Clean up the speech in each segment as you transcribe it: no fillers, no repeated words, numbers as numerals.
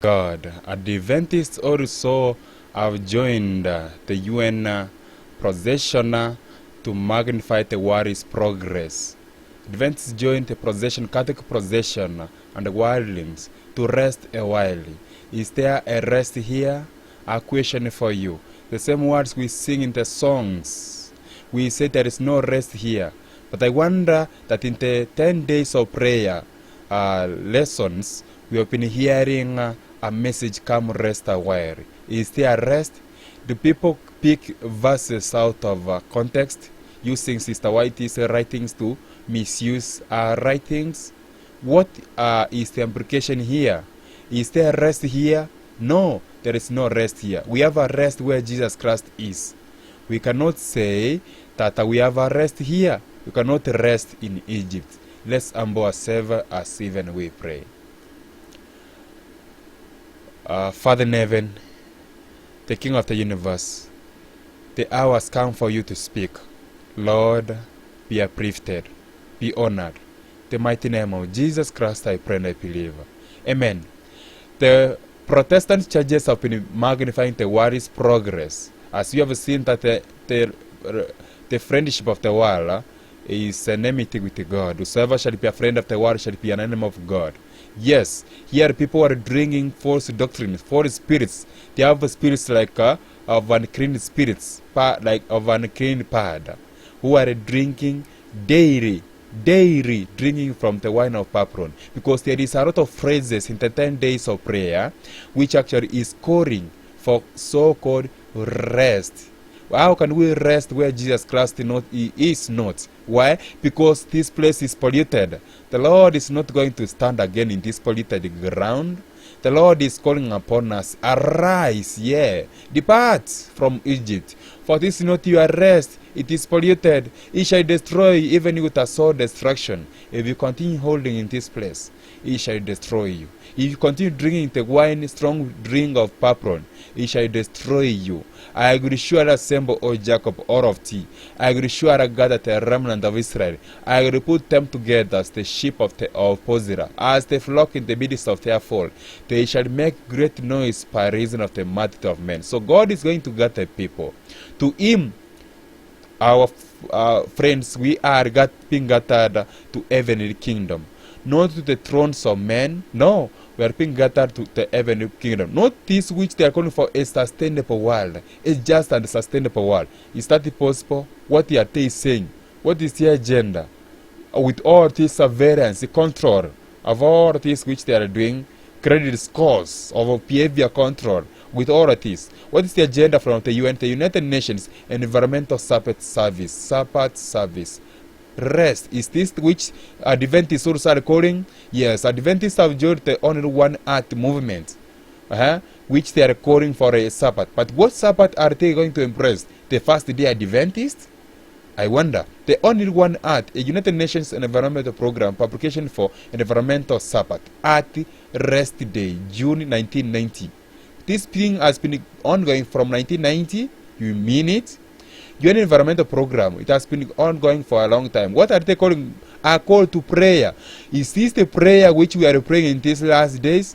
God. Adventists also have joined the UN procession to magnify the world's progress. Adventists joined the procession, Catholic procession, and the worldlings to rest a while. Is there a rest here? A question for you. The same words we sing in the songs. We say there is no rest here. But I wonder that in the 10 days of prayer lessons, we have been hearing a message, come rest a while. Is there rest? Do people pick verses out of context, using Sister Whitey's writings to misuse our writings? What is the implication here? Is there rest here? No, there is no rest here. We have a rest where Jesus Christ is. We cannot say that we have a rest here. We cannot rest in Egypt. Let's humble ourselves as even we pray. Father in heaven, the King of the universe, the hour has come for you to speak. Lord, be uplifted, be honored. In the mighty name of Jesus Christ, I pray and I believe. Amen. The Protestant churches have been magnifying the world's progress. As you have seen that the friendship of the world is enmity with God. Whosoever shall be a friend of the world shall be an enemy of God. Yes, here people are drinking false doctrines, false spirits. They have spirits like of unclean spirits, like of unclean pad, who are drinking daily drinking from the wine of Papron, because there is a lot of phrases in the 10 days of prayer which actually is calling for so-called rest. How can we rest where Jesus Christ is not? Why? Because this place is polluted. The Lord is not going to stand again in this polluted ground. The Lord is calling upon us, arise, depart from Egypt, for this is not your rest, it is polluted. It shall destroy even with a sword destruction. If you continue holding in this place, it shall destroy you. If you continue drinking the wine, strong drink of Papron, it shall destroy you. I will surely assemble, O Jacob, all of thee. I will surely gather the remnant of Israel. I will put them together as the sheep of Pozira, as the flock in the midst of their fold. They shall make great noise by reason of the multitude of men. So God is going to gather people. To Him, our friends, we are being gathered to heavenly kingdom. Not to the thrones of men, no. We are being gathered to the heavenly kingdom. Not this which they are calling for a sustainable world. It's just a sustainable world. Is that possible? What are they saying? What is their agenda? With all this surveillance, control of all this which they are doing, credit scores of behavior control, with all of this, what is the agenda from the UN, the United Nations Environmental Support Service? Rest. Is this which Adventists also are calling? Yes, Adventists have joined the Only One Earth movement, which they are calling for a Sabbath. But what Sabbath are they going to embrace? The first day Adventists? I wonder. The Only One Earth, a United Nations Environmental Program publication for Environmental Sabbath, Earth Rest Day, June 1990. This thing has been ongoing from 1990. You mean it? UN Environmental Program, it has been ongoing for a long time. What are they calling? A call to prayer. Is this the prayer which we are praying in these last days?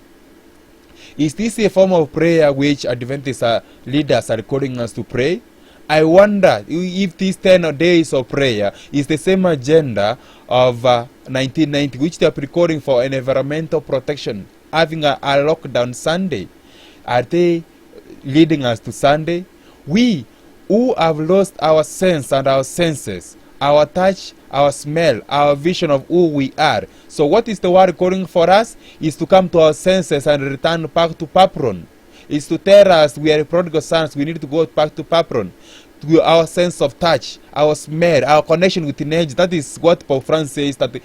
Is this a form of prayer which Adventist leaders are calling us to pray? I wonder if these 10 days of prayer is the same agenda of 1990, which they are calling for an environmental protection, having a lockdown Sunday. Are they leading us to Sunday? We who have lost our sense and our senses, our touch, our smell, our vision of who we are. So what is the word calling for us? Is to come to our senses and return back to Papron. Is to tell us we are prodigal sons, we need to go back to Papron. To our sense of touch, our smell, our connection with nature. That is what Pope Francis says, that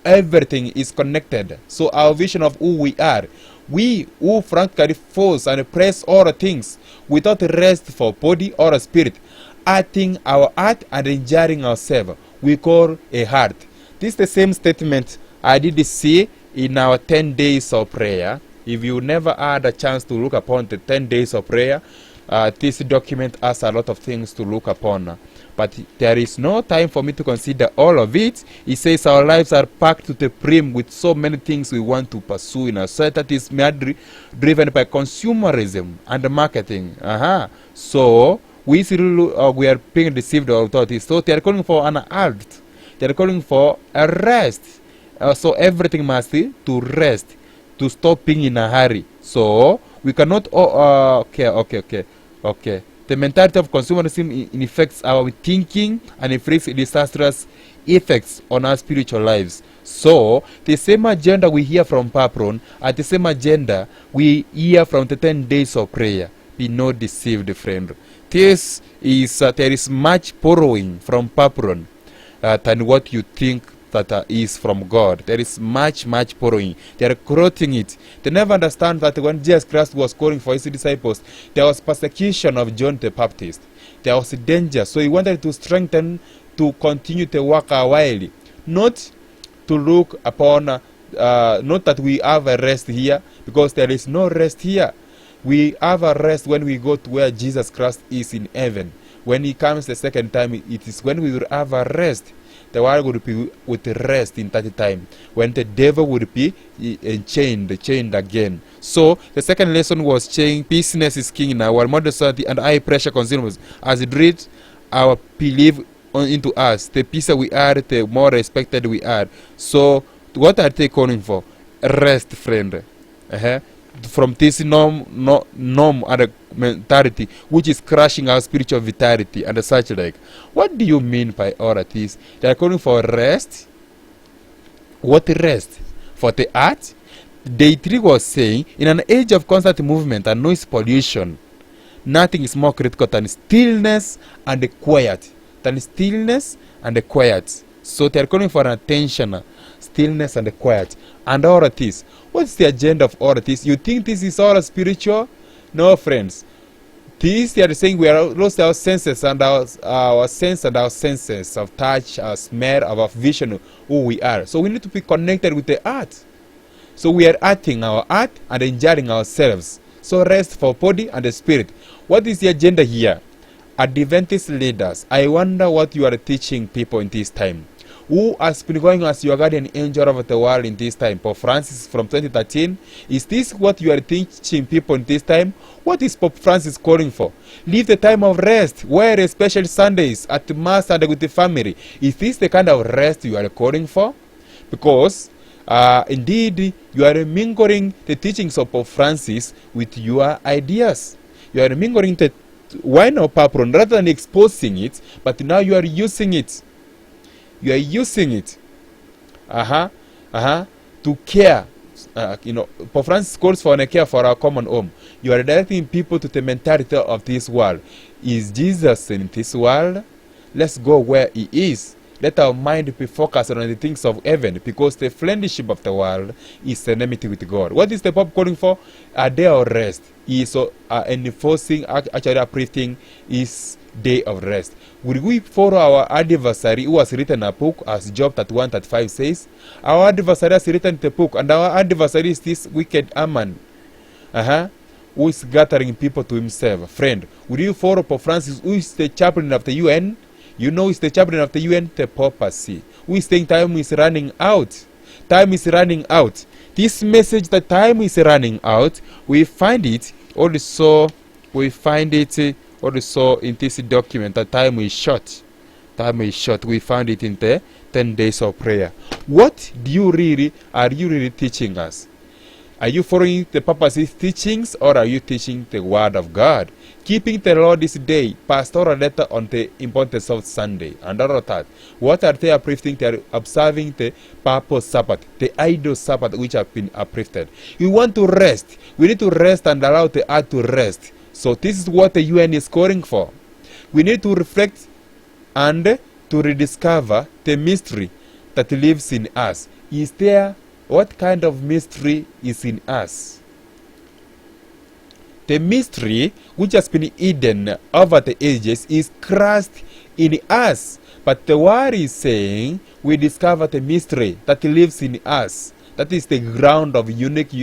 everything is connected. So our vision of who we are. We who frankly force and press all things without rest for body or spirit, acting our heart and enjoying ourselves, we call a heart. This is the same statement I did see in our 10 days of prayer. If you never had a chance to look upon the 10 days of prayer, This document has a lot of things to look upon, but there is no time for me to consider all of it. It says our lives are packed to the brim with so many things we want to pursue in a society that is merely driven by consumerism and marketing. So we are being deceived by authorities. So they are calling for an halt. They are calling for a rest. So everything must be to rest, to stop being in a hurry. So we cannot. Okay. The mentality of consumerism affects our thinking and inflicts disastrous effects on our spiritual lives. So the same agenda we hear from Papron are the same agenda we hear from the 10 days of prayer. Be not deceived, friend. This is there is much borrowing from Papron than what you think that is from God. There is much borrowing. They are quoting it. They never understand that when Jesus Christ was calling for his disciples, there was persecution of John the Baptist. There was danger. So he wanted to strengthen, to continue to work a while. Not to look upon, not that we have a rest here, because there is no rest here. We have a rest when we go to where Jesus Christ is in heaven. When he comes the second time, it is when we will have a rest. The world would be with rest in that time, when the devil would be chained again. So the second lesson was saying business is king in our modern society, and high pressure consumers as it reads our belief into us. The busier we are, the more respected we are. So what are they calling for? Rest, friend. From this norm and mentality which is crushing our spiritual vitality and such like. What do you mean by all of this? They are calling for rest. What rest? For the art? Day 3 was saying, in an age of constant movement and noise pollution, nothing is more critical than stillness and quiet. So they are calling for an attention, stillness and quiet. And all of this. What's the agenda of all of this? You think this is all spiritual? No, friends. This, they are saying we are lost our senses and our senses of touch, our smell, our vision of who we are. So we need to be connected with the art. So we are arting our art and enjoying ourselves. So rest for body and the spirit. What is the agenda here? Adventist leaders, I wonder what you are teaching people in this time. Who has been going as your guardian angel of the world in this time? Pope Francis from 2013. Is this what you are teaching people in this time? What is Pope Francis calling for? Leave the time of rest. Wear especially Sundays at Mass and with the family. Is this the kind of rest you are calling for? Because indeed you are mingling the teachings of Pope Francis with your ideas. You are mingling the wine of Papron rather than exposing it, but now you are using it. You are using it to care. Pope Francis calls for a care for our common home. You are directing people to the mentality of this world. Is Jesus in this world? Let's go where he is. Let our mind be focused on the things of heaven, because the friendship of the world is enmity with God. What is the Pope calling for? A day of rest. He is enforcing, actually uplifting his day of rest. Will we follow our adversary who has written a book, as Job 31:35 says? Our adversary has written the book, and our adversary is this wicked Ammon, who is gathering people to himself. Friend, will you follow Pope Francis, who is the chaplain of the UN? You know, he's the chaplain of the UN, the papacy, who is saying time is running out. Time is running out. This message that time is running out, we find it also in this document that time is short. Time is short. We found it in the 10 days of prayer. What are you really teaching us? Are you following the papacy's teachings, or are you teaching the word of God? Keeping the Lord's Day, pastoral letter on the importance of Sunday, and all of that. What are they uplifting? They are observing the purple Sabbath, the idol Sabbath which have been uplifted. We want to rest. We need to rest and allow the earth to rest. So this is what the UN is calling for. We need to reflect and to rediscover the mystery that lives in us. What kind of mystery is in us? The mystery which has been hidden over the ages is Christ in us. But the word is saying we discover the mystery that lives in us. That is the ground of unique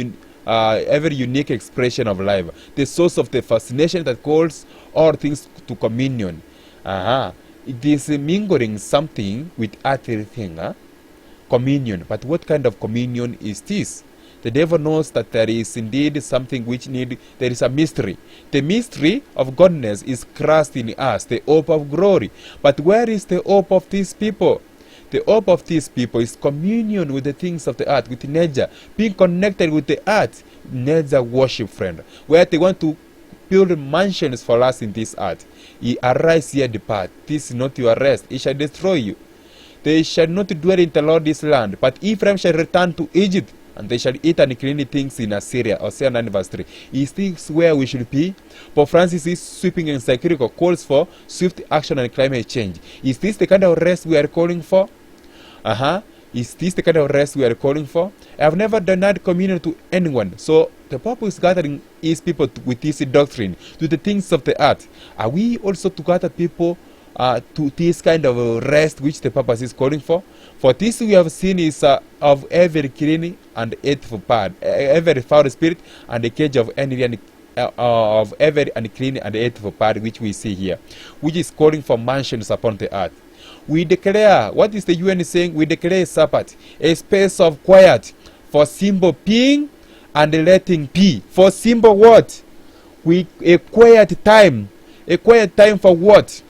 every unique expression of life, the source of the fascination that calls all things to communion. It is mingling something with earthly thing, communion. But what kind of communion is this? The devil knows that there is indeed something there is a mystery. The mystery of godness is Christ in us, the hope of glory. But where is the hope of these people? The hope of these people is communion with the things of the earth, with nature, being connected with the earth, nature worship, friend, where they want to build mansions for us in this earth. Ye arise, ye depart. This is not your rest. It shall destroy you. They shall not dwell in the Lord's land, but Ephraim shall return to Egypt, and they shall eat unclean things in Assyria. Osiemo 9 verse 3. Is this where we should be? Pope Francis is sweeping encyclical calls for swift action on climate change. Is this the kind of rest we are calling for? Is this the kind of rest we are calling for? I have never denied communion to anyone. So the Pope is gathering his people with this doctrine, to the things of the earth. Are we also to gather people to this kind of rest which the Papa is calling for? For this we have seen is of every clean and hateful part, every foul spirit, and the cage of of every unclean and hateful part which we see here, which is calling for mansions upon the earth. We declare, what is the UN saying? We declare Sabbath, a space of quiet for simple being and letting be. For simple what? A quiet time. A quiet time for what?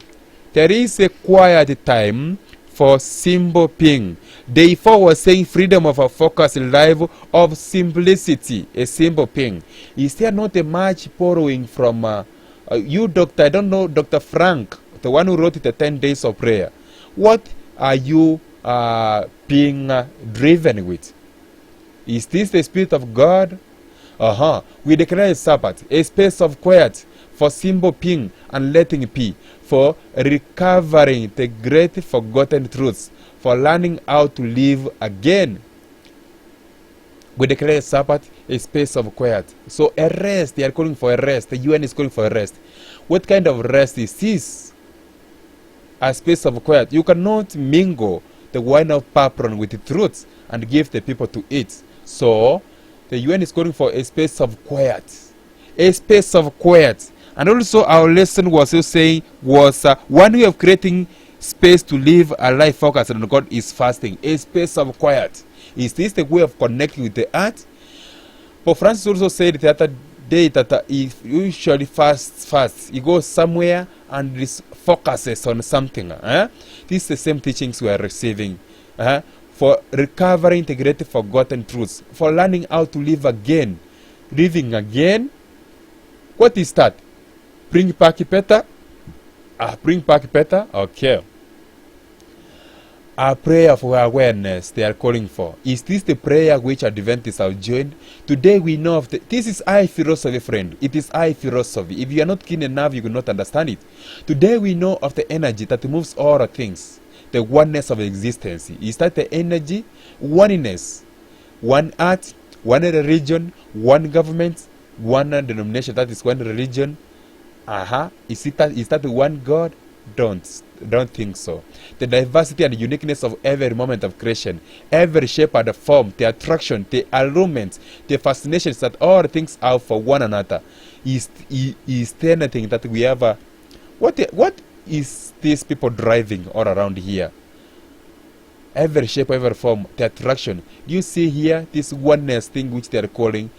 There is a quiet time for simple being. Therefore, we're saying freedom of a focus life of simplicity, a simple being. Is there not a much borrowing from you, Doctor? I don't know, Dr. Frank, the one who wrote it, the 10 Days of Prayer. What are you being driven with? Is this the Spirit of God? We declare a Sabbath, a space of quiet for simple being and letting be, for recovering the great forgotten truths, for learning how to live again. We declare a Sabbath, a space of quiet. So a rest, they are calling for a rest. The UN is calling for a rest. What kind of rest is this? A space of quiet. You cannot mingle the wine of papron with the truth and give the people to eat. So the UN is calling for a space of quiet. A space of quiet. And also our lesson was saying one way of creating space to live a life focused on God is fasting. A space of quiet. Is this the way of connecting with the earth? Pope Francis also said the other day that if you usually fast, you go somewhere and this focuses on something. This is the same teachings we are receiving. For recovering the great forgotten truths. For learning how to live again. Living again. What is that? Bring back better? Bring back better? Okay. A prayer for awareness they are calling for. Is this the prayer which Adventists have joined? Today we know of this is high philosophy, friend. It is high philosophy. If you are not keen enough, you will not understand it. Today we know of the energy that moves all things. The oneness of existence. Is that the energy? Oneness. One earth, one religion, one government, one denomination. That is one religion. Is that the one God? Don't think so. The diversity and uniqueness of every moment of creation, every shape and form, the attraction, the allurement, the fascinations that all things have for one another. Is there anything that we have? What is these people driving all around here? Every shape, every form, the attraction. Do you see here this oneness thing which they are calling?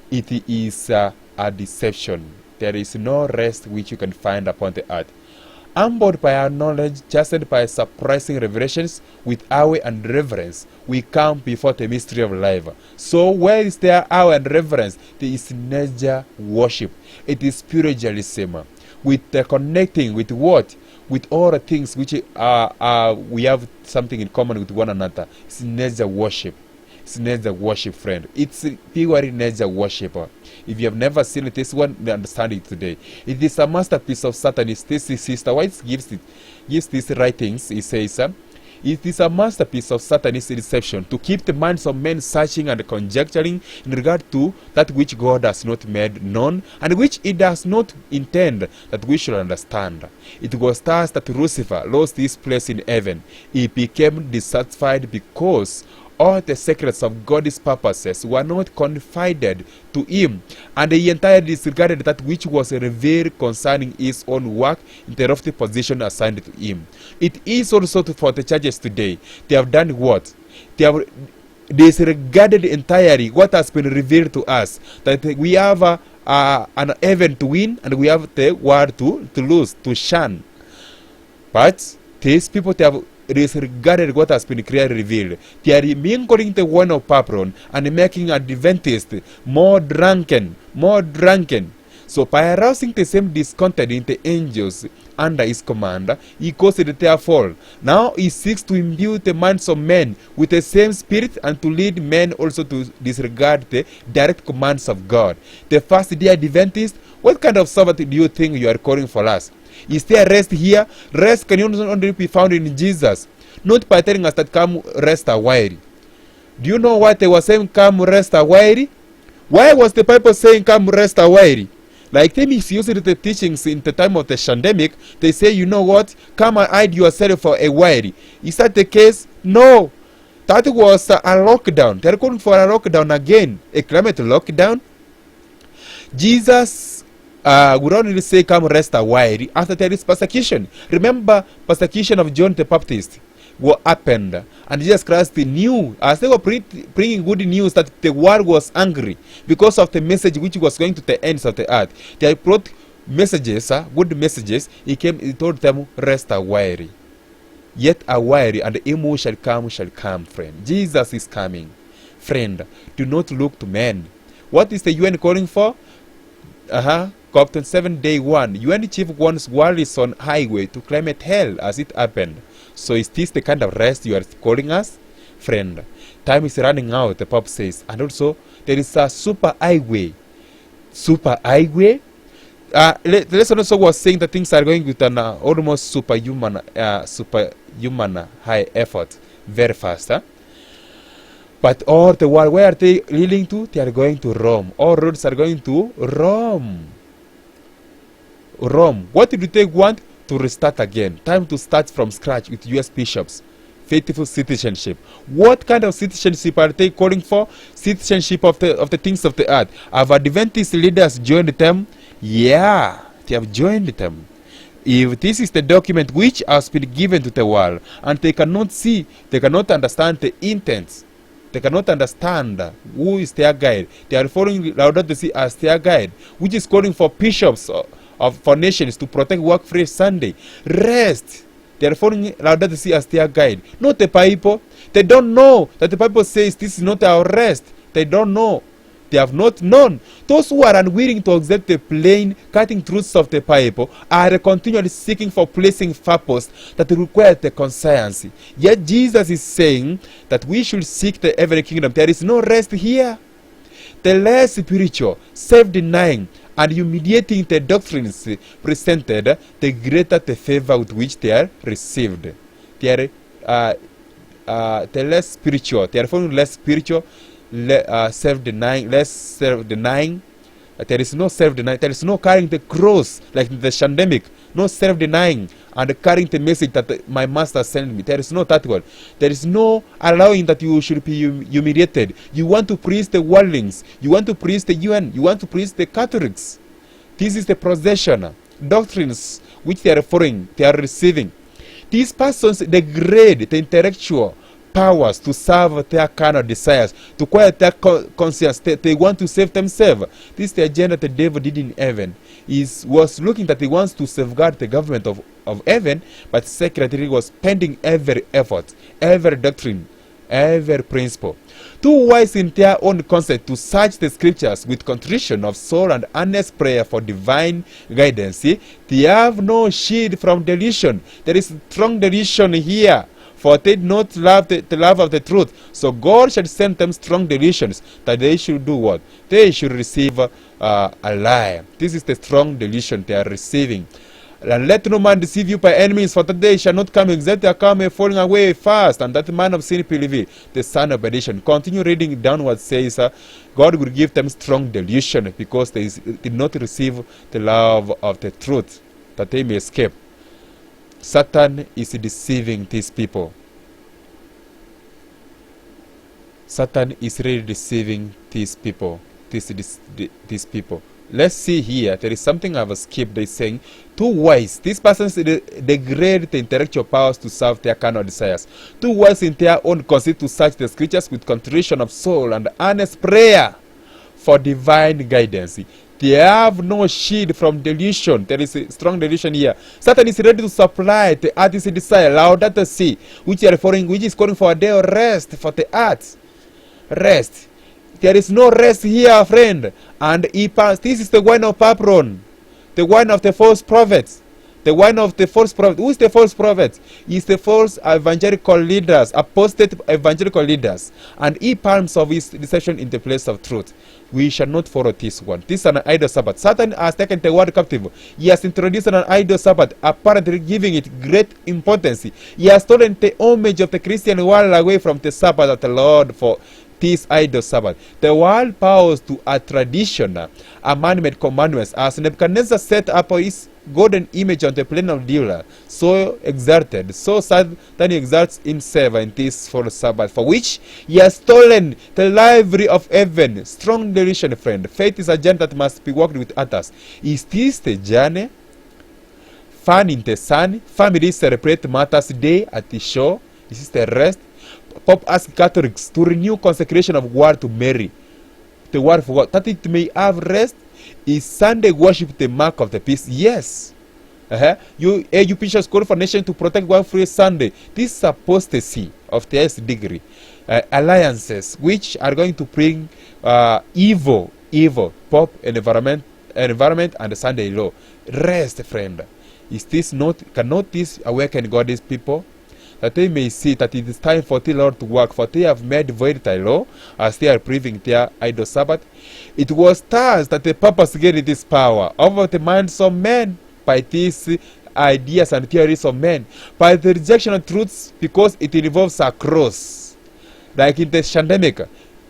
It is a deception. There is no rest which you can find upon the earth. Humbled by our knowledge, chastened by surprising revelations, with awe and reverence, we come before the mystery of life. So where is there awe and reverence? There is nature worship. It is spiritualism. With the connecting with what? With all the things which we have something in common with one another. It's nature worship. It's nature worship, friend. It's pure nature worship. If you have never seen it, this one, understand it today. It is a masterpiece of Satanist. This is Sister White gives these writings. He says, it is a masterpiece of Satanist deception to keep the minds of men searching and conjecturing in regard to that which God has not made known and which it does not intend that we should understand. It was thus that Lucifer lost his place in heaven. He became dissatisfied because all the secrets of God's purposes were not confided to him, and he entirely disregarded that which was revealed concerning his own work in the lofty position assigned to him. It is also for the churches today. They have done what? They have disregarded entirely what has been revealed to us, that we have an heaven to win and we have the world to lose, to shun. But these people, they have disregarded what has been clearly revealed. They are mingling the wine of Papron and making Adventists more drunken. So by arousing the same discontent in the angels under his command, he caused their fall. Now he seeks to imbue the minds of men with the same spirit and to lead men also to disregard the direct commands of God. The first-day Adventist, what kind of Sabbath do you think you are calling for us? Is there rest here? Rest can only be found in Jesus. Not by telling us that come rest a while. Do you know what they were saying, come rest a while? Why was the Bible saying come rest a while? Like they misused the teachings in the time of the pandemic. They say, you know what, come and hide yourself for a while. Is that the case? No. That was a lockdown. They're calling for a lockdown again. A climate lockdown. Jesus would only say come rest a while after there is persecution. Remember persecution of John the Baptist, what happened, and Jesus Christ knew, as they were bringing good news, that the world was angry because of the message which was going to the ends of the earth. They brought messages, good messages. He told them, rest a while, yet a while, and him who shall come, friend. Jesus is coming, friend. Do not look to men. What is the UN calling for? Captain 7 day 1. UN chief wants world is on highway to climate hell as it happened. So is this the kind of rest you are calling us? Friend, time is running out, the Pope says. And also, there is a super highway. Super highway? The also was saying that things are going with an almost superhuman high effort. Very fast. But all the world, where are they leading to? They are going to Rome. All roads are going to Rome. What do they want? To restart again. Time to start from scratch with US bishops. Faithful citizenship. What kind of citizenship are they calling for? Citizenship of the things of the earth. Have Adventist leaders joined them? Yeah, they have joined them. If this is the document which has been given to the world, and they cannot see, they cannot understand the intents, they cannot understand who is their guide. They are following Laudato Si as their guide, which is calling for bishops for nations to protect work-free Sunday. Rest. They are following Laudato Si as their guide, not the Bible. They don't know that the Bible says this is not our rest. They don't know. They have not known. Those who are unwilling to accept the plain, cutting truths of the Bible are continually seeking for placing purpose that require the conscience. Yet Jesus is saying that we should seek the every kingdom. There is no rest here. The less spiritual, self-denying, and humiliating the doctrines presented, the greater the favor with which they are received. They are the less spiritual. They are following less spiritual, self-denying, less self-denying. There is no self-denying. There is no carrying the cross like in the pandemic. No self-denying and carrying the message that my master sent me. There is no that one. There is no allowing that you should be humiliated. You want to praise the worldlings. You want to praise the UN. You want to praise the Catholics. This is the procession doctrines which they are following, they are receiving. These persons degrade the intellectual powers to serve their carnal desires, to quiet their conscience. They want to save themselves. This is the agenda the devil did in heaven. He was looking that he wants to safeguard the government of heaven, but secretly was pending every effort, every doctrine, every principle. Too wise in their own concept to search the scriptures with contrition of soul and earnest prayer for divine guidance, they have no shield from delusion. There is strong delusion here. For they did not love the love of the truth. So God shall send them strong delusions that they should do what? They should receive a lie. This is the strong delusion they are receiving. And let no man deceive you by enemies, for that day shall not come except they come falling away fast. And that man of sin believe, the son of perdition. Continue reading downwards, says God will give them strong delusion because they did not receive the love of the truth, that they may escape. Satan is deceiving these people. Satan is really deceiving these people. These people. Let's see here. There is something I've skipped. They're saying, too wise. These persons degrade the intellectual powers to serve their carnal desires. Too wise in their own conceit to search the scriptures with contrition of soul and earnest prayer for divine guidance. They have no shield from delusion. There is a strong delusion here. Satan is ready to supply the earth's desire, Laudato Si, which is calling for a day of rest for the earth. Rest. There is no rest here, friend. And this is the wine of Papron, the wine of the false prophets. The wine of the false prophet. Who is the false prophet? He is the false evangelical leaders, apostate evangelical leaders. And he palms of his deception in the place of truth. We shall not follow this one. This is an idol Sabbath. Satan has taken the word captive. He has introduced an idol Sabbath, apparently giving it great importance. He has stolen the homage of the Christian world away from the Sabbath of the Lord for this idol Sabbath. The world bows to a traditional, a man-made commandments, as Nebuchadnezzar set up his golden image on the plain of Dura, so exalted, so Satan exalts himself in this false Sabbath, for which he has stolen the livery of heaven. Strong delusion, friend. Faith is a journey that must be walked with others. Is this the journey? Fun in the sun. Families celebrate Martha's Day at the shore. This is the rest. Pope asks Catholics to renew consecration of word to Mary, the word for God, that it may have rest. Is Sunday worship the mark of the peace? Yes. You bishops call for nation to protect one free Sunday. This is apostasy of the highest degree. Alliances which are going to bring evil, pop, environment, and the Sunday law. Rest, friend. Is this not? Cannot this awaken God's people, that they may see that it is time for the Lord to work, for they have made void thy law, as they are breathing their idol Sabbath. It was thus that the purpose gained this power over the minds of men by these ideas and theories of men, by the rejection of truths, because it involves a cross. Like in the Shandemic,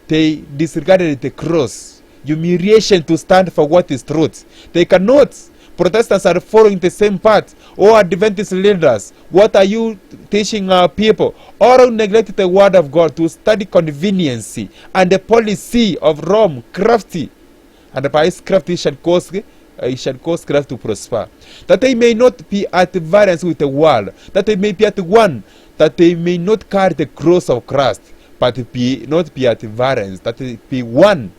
they disregarded the cross, humiliation to stand for what is truth. They cannot. Protestants are following the same path. Oh, Adventist leaders, what are you teaching our people? Or neglect the word of God to study convenience and the policy of Rome, crafty. And by his crafty shall cause craft to prosper. That they may not be at variance with the world, that they may be at one, that they may not carry the cross of Christ, but not be at variance, that they be one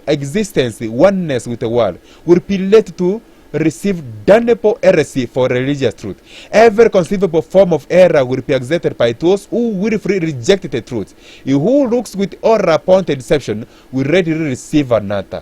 existence, oneness with the world, will be led to receive damnable heresy for religious truth. Every conceivable form of error will be accepted by those who willfully reject the truth. He who looks with horror upon the deception will readily receive another.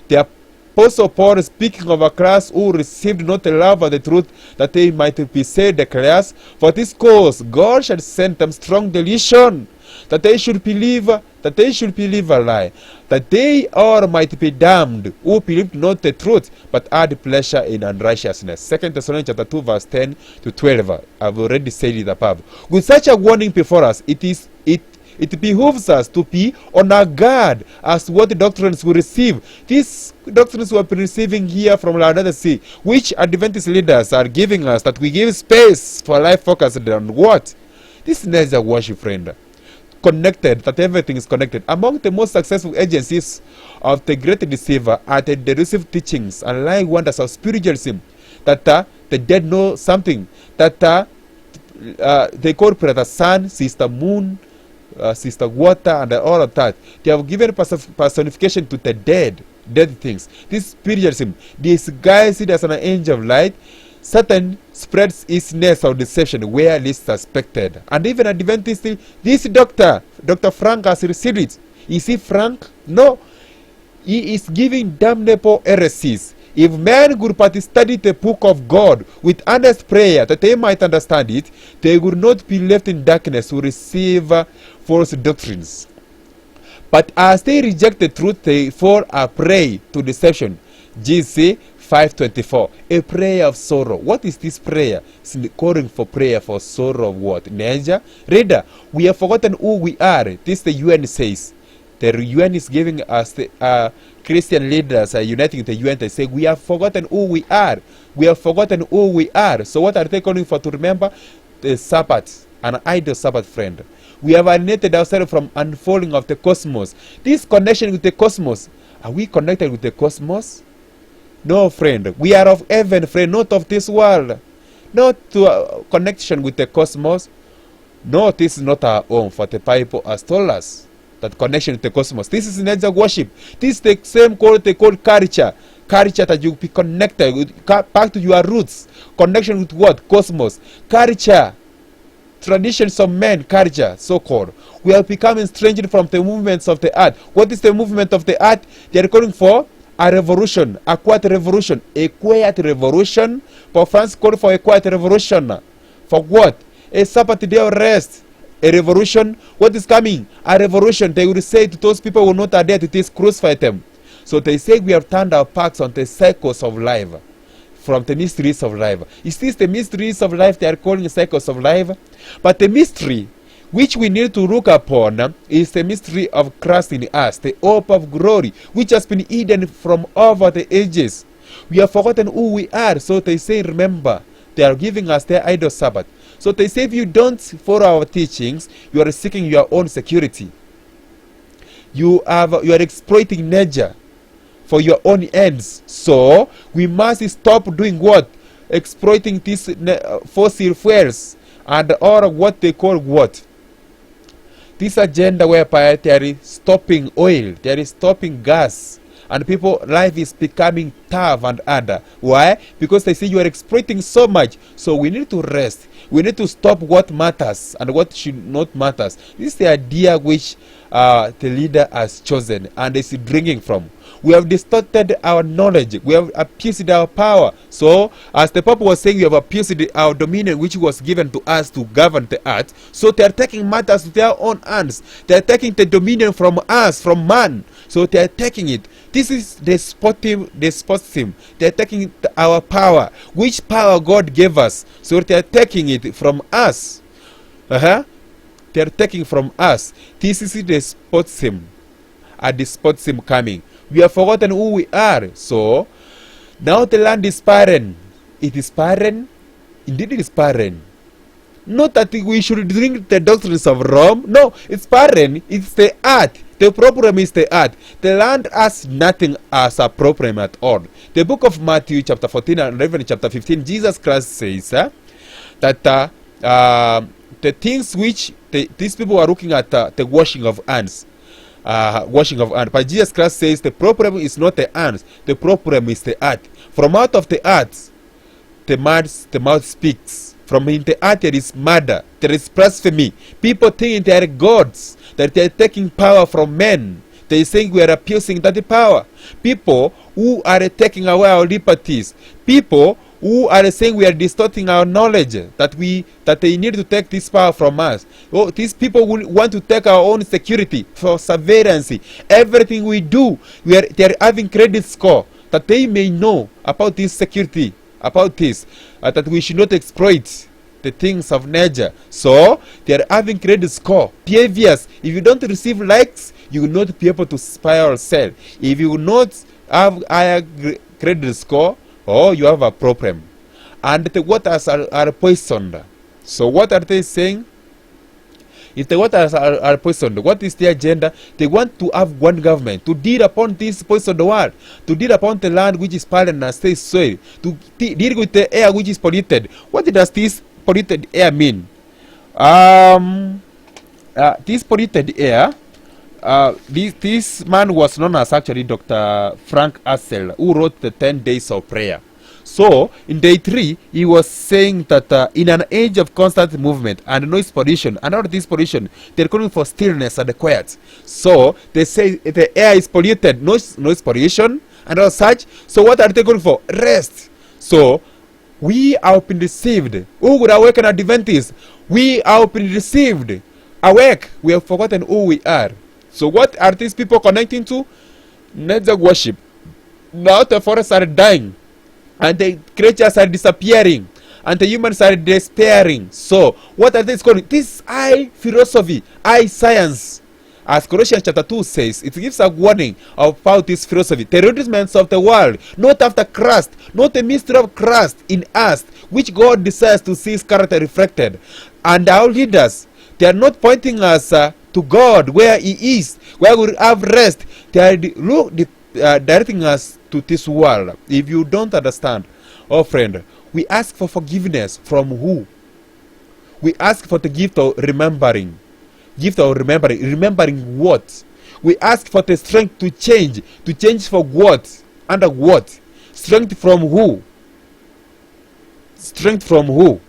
The Apostle Paul, speaking of a class who received not the love of the truth, that they might be saved, declares, for this cause God shall send them strong delusion, that they should believe a lie, that they all might be damned who believed not the truth, but had pleasure in unrighteousness. 2 Thessalonians chapter 2, verse 10 to 12. I've already said it above. With such a warning before us, it behooves us to be on our guard as what the doctrines we receive. These doctrines we have been receiving here from Laudato Si, which Adventist leaders are giving us, that we give space for life focused on what? This is a worship, friend. Connected, that everything is connected. Among the most successful agencies of the great deceiver are the delusive teachings and lying wonders of spiritualism, that the dead know something, that they call the sun, sister moon, sister water, and all of that. They have given personification to the dead things. This spiritualism disguised as an angel of light. Satan spreads his nest of deception where least suspected. And even Adventist, this Dr. Frank has received it. Is he Frank? No. He is giving damnable heresies. If men would but study the book of God with earnest prayer that they might understand it, they would not be left in darkness to receive false doctrines. But as they reject the truth, they fall a prey to deception. GC 5:24, a prayer of sorrow. What is this prayer? It's calling for prayer for sorrow of what? Nature? Reader, we have forgotten who we are. This the UN says. The UN is giving us the Christian leaders are uniting the UN. They say we have forgotten who we are. We have forgotten who we are. So what are they calling for to remember? The Sabbath, an idol Sabbath, friend. We have alienated ourselves from unfolding of the cosmos. This connection with the cosmos, are we connected with the cosmos? No, friend. We are of heaven, friend, not of this world. Not to a connection with the cosmos. No, this is not our own, for the Bible has told us that connection with the cosmos. This is nature worship. This is the same called they call culture. Culture that you be connected with, back to your roots. Connection with what? Cosmos. Culture. Traditions of men, culture, so called. We are becoming estranged from the movements of the earth. What is the movement of the earth? They are calling for a revolution, a quiet revolution. A quiet revolution. For France called for a quiet revolution. For what? A Sabbath day of rest. A revolution. What is coming? A revolution. They will say to those people who are not adhere to this, crucify them. So they say we have turned our backs on the cycles of life, from the mysteries of life. Is this the mysteries of life they are calling cycles of life? But the mystery which we need to look upon is the mystery of Christ in us, the hope of glory, which has been hidden from over the ages. We have forgotten who we are, so they say, remember, they are giving us their idol Sabbath. So they say if you don't follow our teachings, you are seeking your own security. You are exploiting nature for your own ends. So we must stop doing what? Exploiting these fossil fuels and or what they call what? This agenda whereby they are stopping oil, they are stopping gas, and people life is becoming tough and harder. Why? Because they say you are exploiting so much. So we need to rest. We need to stop what matters and what should not matters. This is the idea which the leader has chosen and is drinking from. We have distorted our knowledge. We have abused our power. So, as the Pope was saying, we have abused our dominion which was given to us to govern the earth. So, they are taking matters to their own hands. They are taking the dominion from us, from man. So, they are taking it. This is despotism. They are taking our power. Which power God gave us. So, they are taking it from us. They are taking from us. This is despotism. A despotism coming. We have forgotten who we are. So, now the land is barren. It is barren. Indeed, it is barren. Not that we should drink the doctrines of Rome. No, it's barren. It's the earth. The problem is the earth. The land has nothing as a problem at all. The book of Matthew chapter 14 and Revelation chapter 15, Jesus Christ says that the things which these people are looking at, the washing of hands. But Jesus Christ says the problem is not the hands, the problem is the earth. From out of the earth, the mouth speaks. From in the earth there is murder, there is blasphemy. People think they are gods, that they are taking power from men. They think we are abusing that power. People who are taking away our liberties. People who are saying we are distorting our knowledge, that they need to take this power from us. Oh, these people will want to take our own security for surveillance. Everything we do, they are having credit score, that they may know about this security, about this, that we should not exploit the things of nature. So they are having credit score, behaviors. If you don't receive likes, you will not be able to spy or sell. If you will not have higher credit score, you have a problem. And the waters are poisoned. So what are they saying? If the waters are poisoned, what is their agenda? They want to have one government to deal upon this poisoned world, to deal upon the land which is barren and stays soil, to deal with the air which is polluted. What does this polluted air mean? This polluted air, this man was known as actually Dr. Frank Hassel, who wrote the 10 Days of Prayer. So, in day 3, he was saying that in an age of constant movement and noise pollution, and out of this pollution, they're calling for stillness and quiet. So, they say the air is polluted, noise pollution, and all such. So, what are they calling for? Rest. So, we have been deceived. Who would awaken Adventists? We have been deceived. Awake. We have forgotten who we are. So what are these people connecting to? Nature worship. Now the forests are dying, and the creatures are disappearing, and the humans are despairing. So what are they calling? This high philosophy, high science. As Colossians chapter 2 says, it gives a warning about this philosophy. The rudiments of the world, not after Christ, not the mystery of Christ in us, which God desires to see his character reflected. And our leaders, They are not pointing us to God, where He is, where we have rest. They are directing us to this world. If you don't understand, oh friend, we ask for forgiveness from who? We ask for the gift of remembering. Gift of remembering. Remembering what? We ask for the strength to change. To change for what? Under what? Strength from who? Strength from who?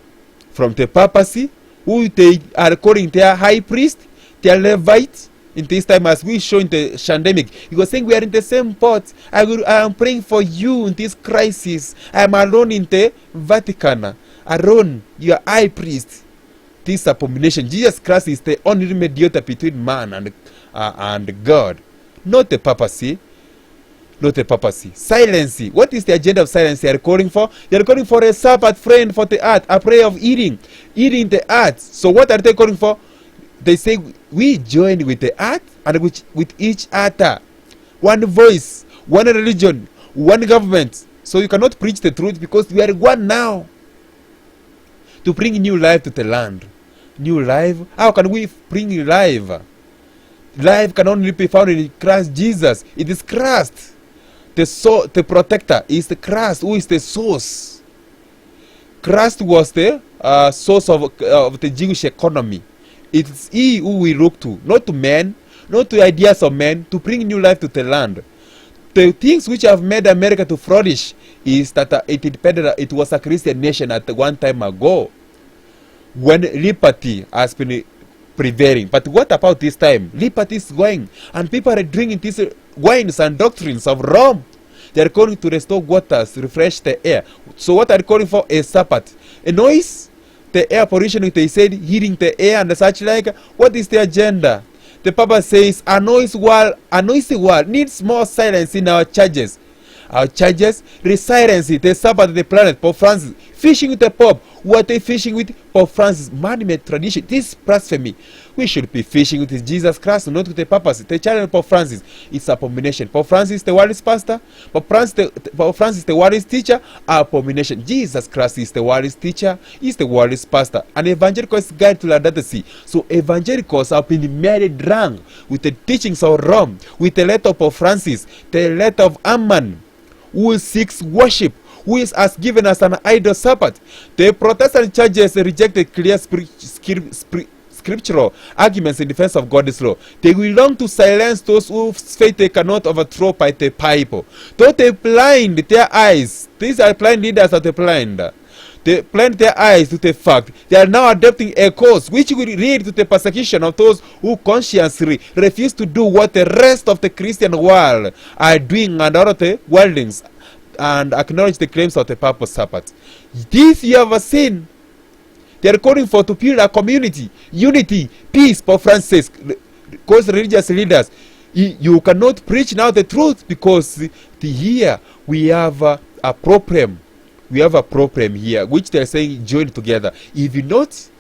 From the papacy, who they are calling their high priest, their Levite. In this time, as we show in the pandemic, he was saying we are in the same pot. I am praying for you in this crisis. I am alone in the Vatican. Alone, you are high priest. This abomination. Jesus Christ is the only mediator between man and God. Not the papacy. Not the papacy. Silence. What is the agenda of silence they are calling for? They are calling for a Sabbath, friend, for the earth. A prayer of eating. Eating the earth. So what are they calling for? They say we join with the earth and with each other. One voice, one religion, one government. So you cannot preach the truth because we are one now. To bring new life to the land. New life? How can we bring life? Life can only be found in Christ Jesus. It is Christ. The protector is the Christ who is the source. Christ was the source of the Jewish economy. It is He who we look to, not to men, not to ideas of men, to bring new life to the land. The things which have made America to flourish is that it was a Christian nation at one time ago, when liberty has been prevailing. But what about this time? Liberty is going, and people are drinking these wines and doctrines of Rome. They are calling to restore waters, refresh the air. So what are they calling for? A Sabbath. A noise? The air pollution, they said, heating the air and such like. What is the agenda? The Papa says, a noisy world needs more silence in our churches. Our churches, silence the Sabbath, the planet, Pope Francis. Fishing with the Pope. What are they fishing with? Pope Francis. Man-made tradition. This is blasphemy. We should be fishing with Jesus Christ, not with the papacy. The channel Pope Francis. It's abomination. Pope Francis, the world's pastor. Pope Francis, the world's teacher. Abomination. Jesus Christ is the world's teacher. He's the world's pastor. An evangelical's guide to Laudato. So evangelicals have been married drunk with the teachings of Rome, with the letter of Pope Francis, the letter of Amman, who seeks worship, who has given us an idol Sabbath. The Protestant churches rejected clear scriptural arguments in defense of God's law. They will long to silence those whose faith they cannot overthrow by the Bible. Though they blind their eyes, these are blind leaders of the blind. They blind their eyes to the fact they are now adopting a course which will lead to the persecution of those who consciously refuse to do what the rest of the Christian world are doing and all of the worldlings, and acknowledge the claims of the Purple Sabbath. This you have seen. They are calling for to build a community, unity, peace. Pope Francis calls religious leaders. You cannot preach now the truth because here we have a problem. We have a problem here, which they are saying join together. If you not,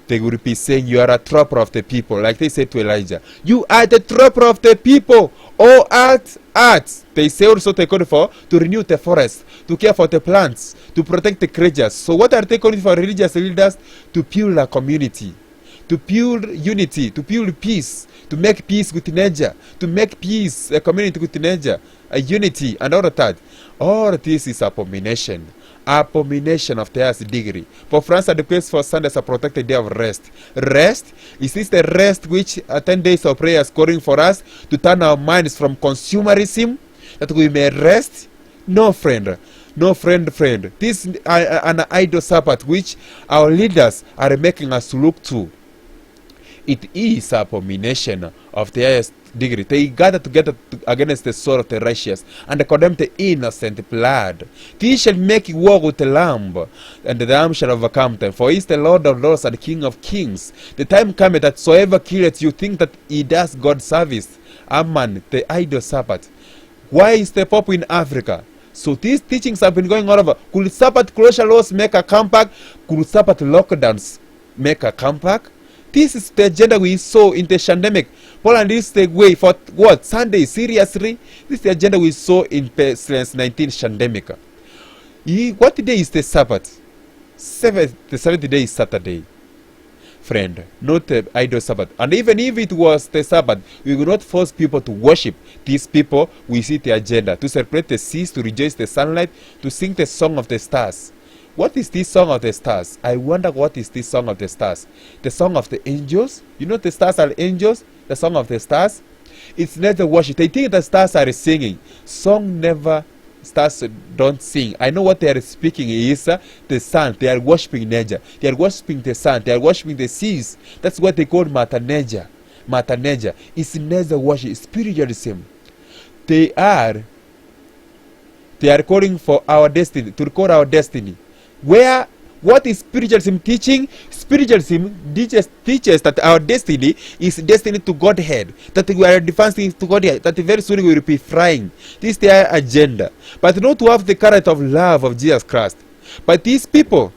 they will be saying you are a trapper of the people, like they said to Elijah. You are the trapper of the people. Oh, art. They say also they call for to renew the forest, to care for the plants, to protect the creatures. So what are they calling for religious leaders? To build a community, to build unity, to build peace, to make peace with nature, to make peace, a community with nature, a unity, and all of that. All this is abomination. Abomination of the highest degree. For France, the place for Sunday is a protected day of rest. Rest? Is this the rest which 10 days of prayer is calling for us to turn our minds from consumerism, that we may rest? No, friend. No, friend. This is an idol Sabbath which our leaders are making us look to. It is abomination of the highest degree. They gather together against the soul of the righteous and condemn the innocent blood. They shall make war with the lamb, and the lamb shall overcome them. For he is the Lord of lords and King of kings. The time cometh that soever killeth you think that he does God service. Amen. The idol Sabbath. Why is the Pope in Africa? So these teachings have been going all over. Could Sabbath closure laws make a comeback? Could Sabbath lockdowns make a comeback? This is the agenda we saw in the pandemic. Poland is the way for what? Sunday? Seriously? This is the agenda we saw in Pestilence 19 pandemic. What day is the Sabbath? The seventh day is Saturday. friend, not the idol Sabbath. And even if it was the Sabbath, we will not force people to worship these people. We see the agenda to celebrate the seas, to rejoice the sunlight, to sing the song of the stars. What is this song of the stars? I wonder what is this song of the stars? The song of the angels? You know the stars are angels? The song of the stars? It's not the worship. They think the stars are singing. Song never, stars don't sing. I know what they are speaking is the sun. They are worshiping nature. They are worshiping the sun. They are worshiping the seas. That's what they call Mata Nature. Mata Nature. It's nature worship. Spiritualism. They are calling for our destiny, to record our destiny. What is spiritualism teaching? Spiritualism teaches that our destiny is destiny to Godhead, that we are advancing to Godhead, that very soon we will be flying. This is their agenda. But not to have the character of love of Jesus Christ. But these people,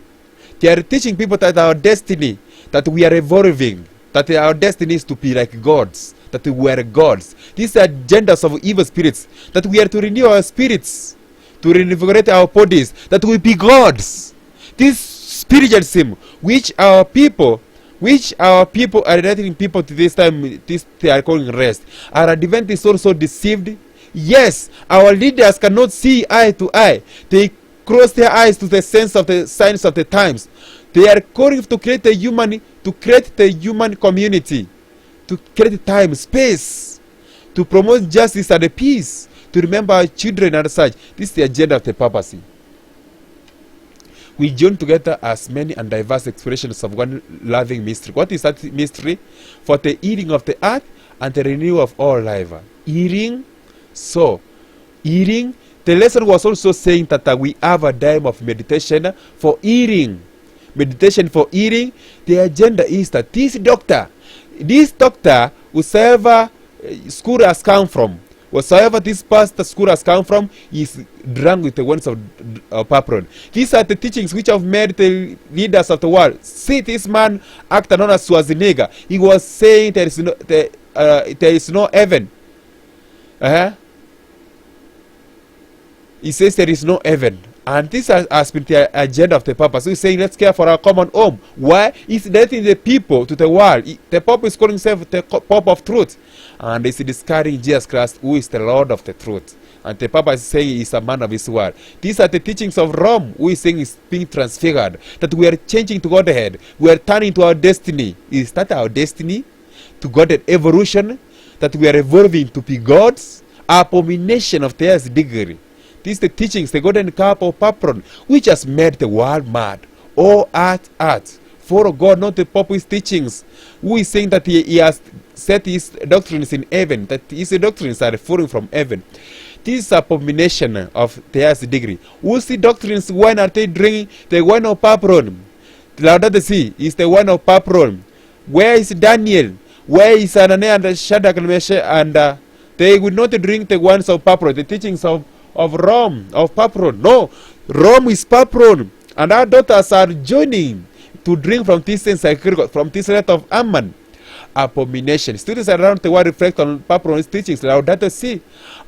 they are teaching people that our destiny, that we are evolving, that our destiny is to be like gods, that we are gods. These are agendas of evil spirits, that we are to renew our spirits, to reinvigorate our bodies, that we be gods. This spiritualism, which our people are letting people to this time, this they are calling rest. Are Adventists also deceived? Yes, our leaders cannot see eye to eye. They close their eyes to the sense of the signs of the times. They are calling to create the human community, to create time, space, to promote justice and peace, to remember our children and such. This is the agenda of the papacy. We join together as many and diverse expressions of one loving mystery. What is that mystery? For the healing of the earth and the renewal of all life. Healing. The lesson was also saying that we have a time of meditation for healing. Meditation for healing. The agenda is that this doctor, whoever school has come from, whatsoever this pastor school has come from, is drunk with the words of Papron. These are the teachings which have made the leaders of the world. See this man, actor known as Schwarzenegger. He was saying there is no heaven. He says there is no heaven. And this has been the agenda of the Papa. So he's saying let's care for our common home. Why? He's letting the people to the world. The Pope is calling himself the Pope of Truth. And he's discarding Jesus Christ, who is the Lord of the Truth. And the Papa is saying he's a man of his word. These are the teachings of Rome, who is saying is being transfigured. That we are changing to Godhead. We are turning to our destiny. Is that our destiny? To Godhead evolution? That we are evolving to be gods? Abomination of theirs degree. These are the teachings, the golden cup of Papron, which has made the world mad. Oh, art. For God, not the Pope's teachings. Who is saying that he has set his doctrines in heaven, that his doctrines are falling from heaven. This is abomination of theirs degree. Who's the doctrines? When are they drinking the wine of Papron? The Laudato Si is the wine of Papron. Where is Daniel? Where is Ananias and Shadrach and Meshach? And they would not drink the wines of Papron, the teachings of Rome, of Papron. No, Rome is Papron, and our daughters are joining to drink from this from this letter of Amman. Abomination. Students around the world reflect on Papron's teachings. Laudato Si.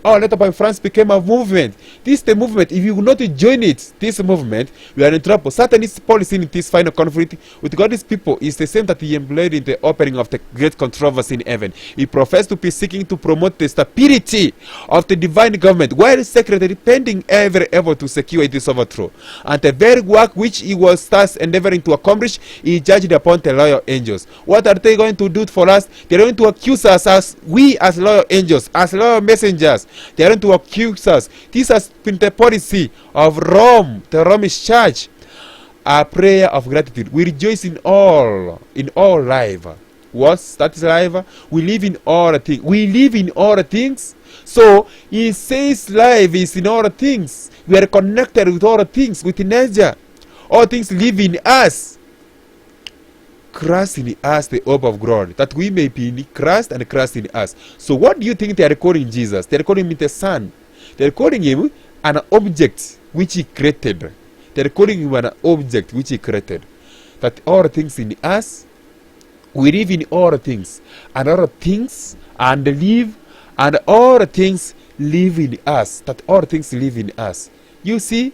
Our letter by France became a movement. This is the movement. If you will not join it, this movement, we are in trouble. Satan's policy in this final conflict with God's people is the same that he employed in the opening of the great controversy in heaven. He professed to be seeking to promote the stability of the divine government, while secretly pending every effort to secure its overthrow. And the very work which he was thus endeavoring to accomplish, he judged upon the loyal angels. What are they going to do for us? They are going to accuse us as loyal angels, as loyal messengers. They are going to accuse us. This has been the policy of Rome, the Roman Church. A prayer of gratitude. We rejoice in all life. What? That is life. We live in all things. We live in all things. So he says life is in all things. We are connected with all things, with nature. All things live in us. Christ in us, the hope of glory, that we may be in Christ and Christ in us. So what do you think they are calling Jesus? They are calling him the Son. They are calling him an object which he created. They are calling him an object which he created. That all things in us, we live in all things, and all things and live, and all things live in us. That all things live in us. You see,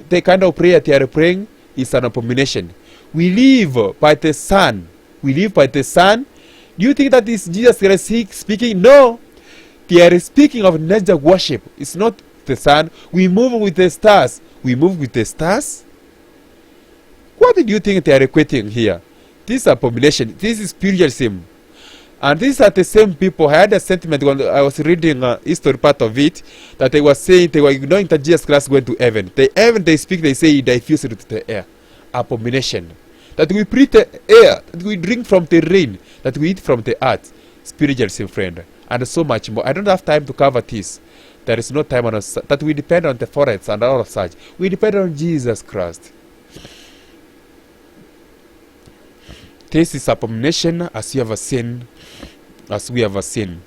the kind of prayer they are praying is an abomination. We live by the Son. We live by the sun. Do you think that is Jesus Christ speaking? No. They are speaking of nature worship. It's not the sun. We move with the stars. We move with the stars. What do you think they are equating here? This is abomination. This is spiritualism. And these are the same people. I had a sentiment when I was reading history part of it, that they were saying they were ignoring that Jesus Christ went to heaven. The heaven they speak, they say he diffused to the air. Abomination. That we breathe the air, that we drink from the rain, that we eat from the earth. Spiritualism, friend. And so much more. I don't have time to cover this. There is no time on us. That we depend on the forests and all of such. We depend on Jesus Christ. This is abomination as you have seen, as we have seen.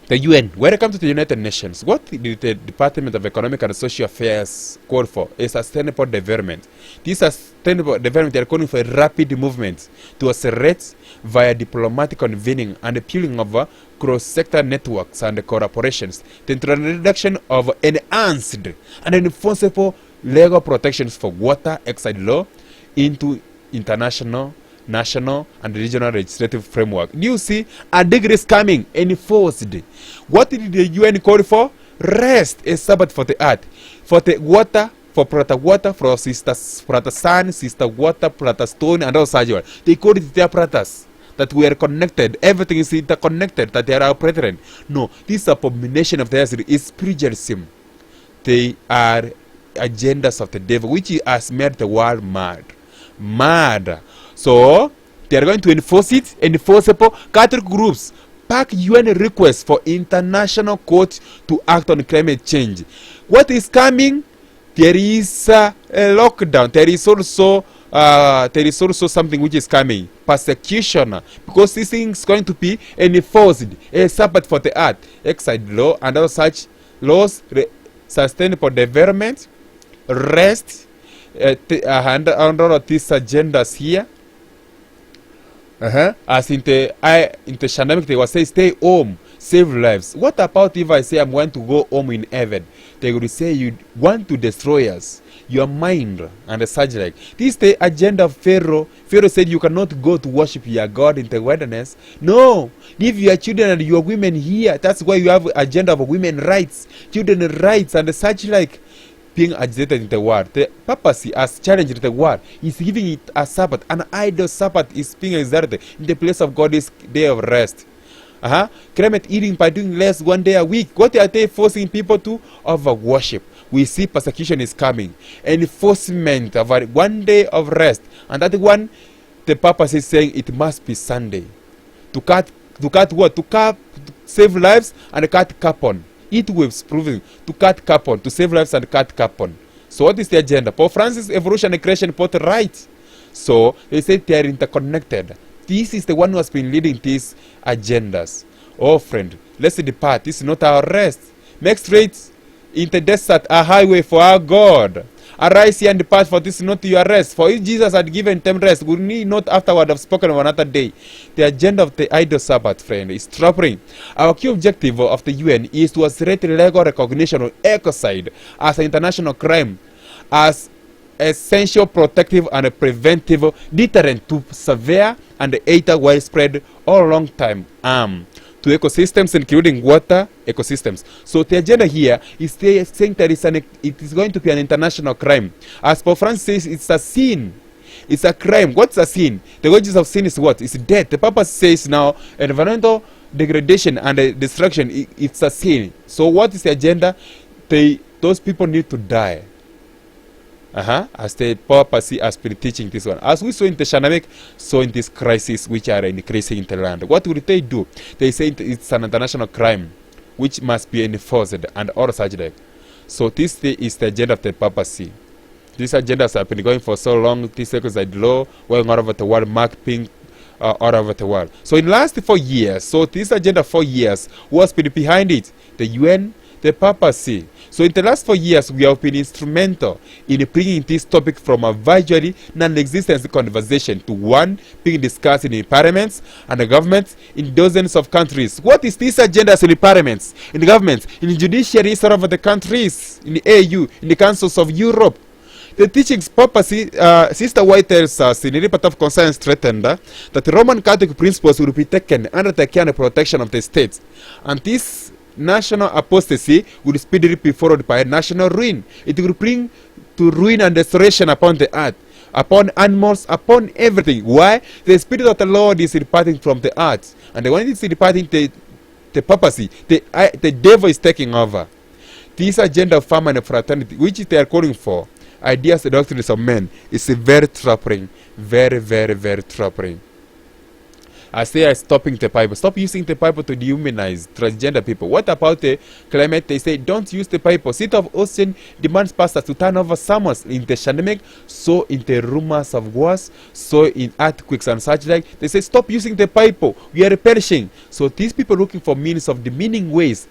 The UN, welcome to the United Nations. What did the Department of Economic and Social Affairs call for? A sustainable development. This sustainable development, they are calling for a rapid movement to accelerate via diplomatic convening and the peeling of cross-sector networks and collaborations, the introduction of enhanced and enforceable legal protections for water exide law into international, national, and regional legislative framework. Do you see? A degree is coming, enforced. What did the UN call for? Rest, a Sabbath for the earth, for the water, for Prata water, for sisters, Prata sun, sister water, Prata stone, and all such. They call it their Pratas. That we are connected, everything is interconnected, that they are our brethren. No, this abomination of theirs is spiritualism. They are agendas of the devil, which has made the world mad. Mad. So they are going to enforce it. Enforceable Catholic groups pack UN requests for international court to act on climate change. What is coming? There is a lockdown. There is also something which is coming, persecution, because this thing is going to be enforced. A Sabbath for the earth, exide law, and all such laws, sustainable development, rest. And all of these agendas here, as in the Shandamic, they will say, stay home, save lives. What about if I say I'm going to go home in heaven? They will say, you want to destroy us, your mind, and such like. This is the agenda of Pharaoh. Pharaoh said, you cannot go to worship your God in the wilderness. No, leave your children and your women here. That's why you have agenda of women rights, children rights, and such like. Being agitated in the world, the papacy has challenged the world, is giving it a Sabbath. An idle Sabbath is being exerted in the place of God's day of rest. Climate eating by doing less one day a week. What are they forcing people to? Over worship. We see persecution is coming. Enforcement of one day of rest. And that one, the papacy is saying it must be Sunday. To cut what? To save lives and cut carbon. It waves proving to cut carbon, to save lives and cut carbon. So what is the agenda? Pope Francis, evolution and creation, both right. So they say they are interconnected. This is the one who has been leading these agendas. Oh friend, let's depart. This is not our rest. Make straight in the desert a highway for our God. Arise here and depart, for this is not your rest. For if Jesus had given them rest, would he not afterward have spoken of another day? The agenda of the idle Sabbath, friend, is troubling. Our key objective of the UN is to accelerate legal recognition of ecocide as an international crime, as essential protective and preventive deterrent to severe and widespread or long-time harm to ecosystems, including water ecosystems. So the agenda here is saying that it is going to be an international crime. As Pope Francis says, it's a sin. It's a crime. What's a sin? The wages of sin is what? It's death. The Papa says now environmental degradation and destruction, it's a sin. So what is the agenda? Those people need to die. As the papacy has been teaching this one. As we saw in the Shanamic, so in this crisis which are increasing in the land. What will they do? They say it's an international crime which must be enforced and all such like. So this is the agenda of the papacy. These agendas have been going for so long. This ecocide law going all over the world, mapping all over the world. So in the last 4 years, so this agenda 4 years, what's been behind it? The UN, the papacy. So in the last 4 years, we have been instrumental in bringing this topic from a virtually non-existent conversation to one being discussed in parliaments and the governments in dozens of countries. What is this agenda in the parliaments, in the governments, in the judiciaries all over the countries, in the AU, in the councils of Europe? The teachings purposely, Sister White tells us in a report of concern straightened that the Roman Catholic principles will be taken under the care and protection of the state, and this national apostasy will speedily be followed by national ruin. It will bring to ruin and desolation upon the earth, upon animals, upon everything. Why? The Spirit of the Lord is departing from the earth, and when it is departing, the papacy, the devil is taking over. This agenda of family and fraternity, which they are calling for, ideas and doctrines of men, is very troubling, very, very, very troubling. As they are stopping the Bible, stop using the Bible to dehumanize transgender people. What about the climate? They say don't use the Bible. City of Ocean demands pastors to turn over sermons in the pandemic, so in the rumors of wars, so in earthquakes and such like. They say stop using the Bible. We are perishing. So these people are looking for means of demeaning ways,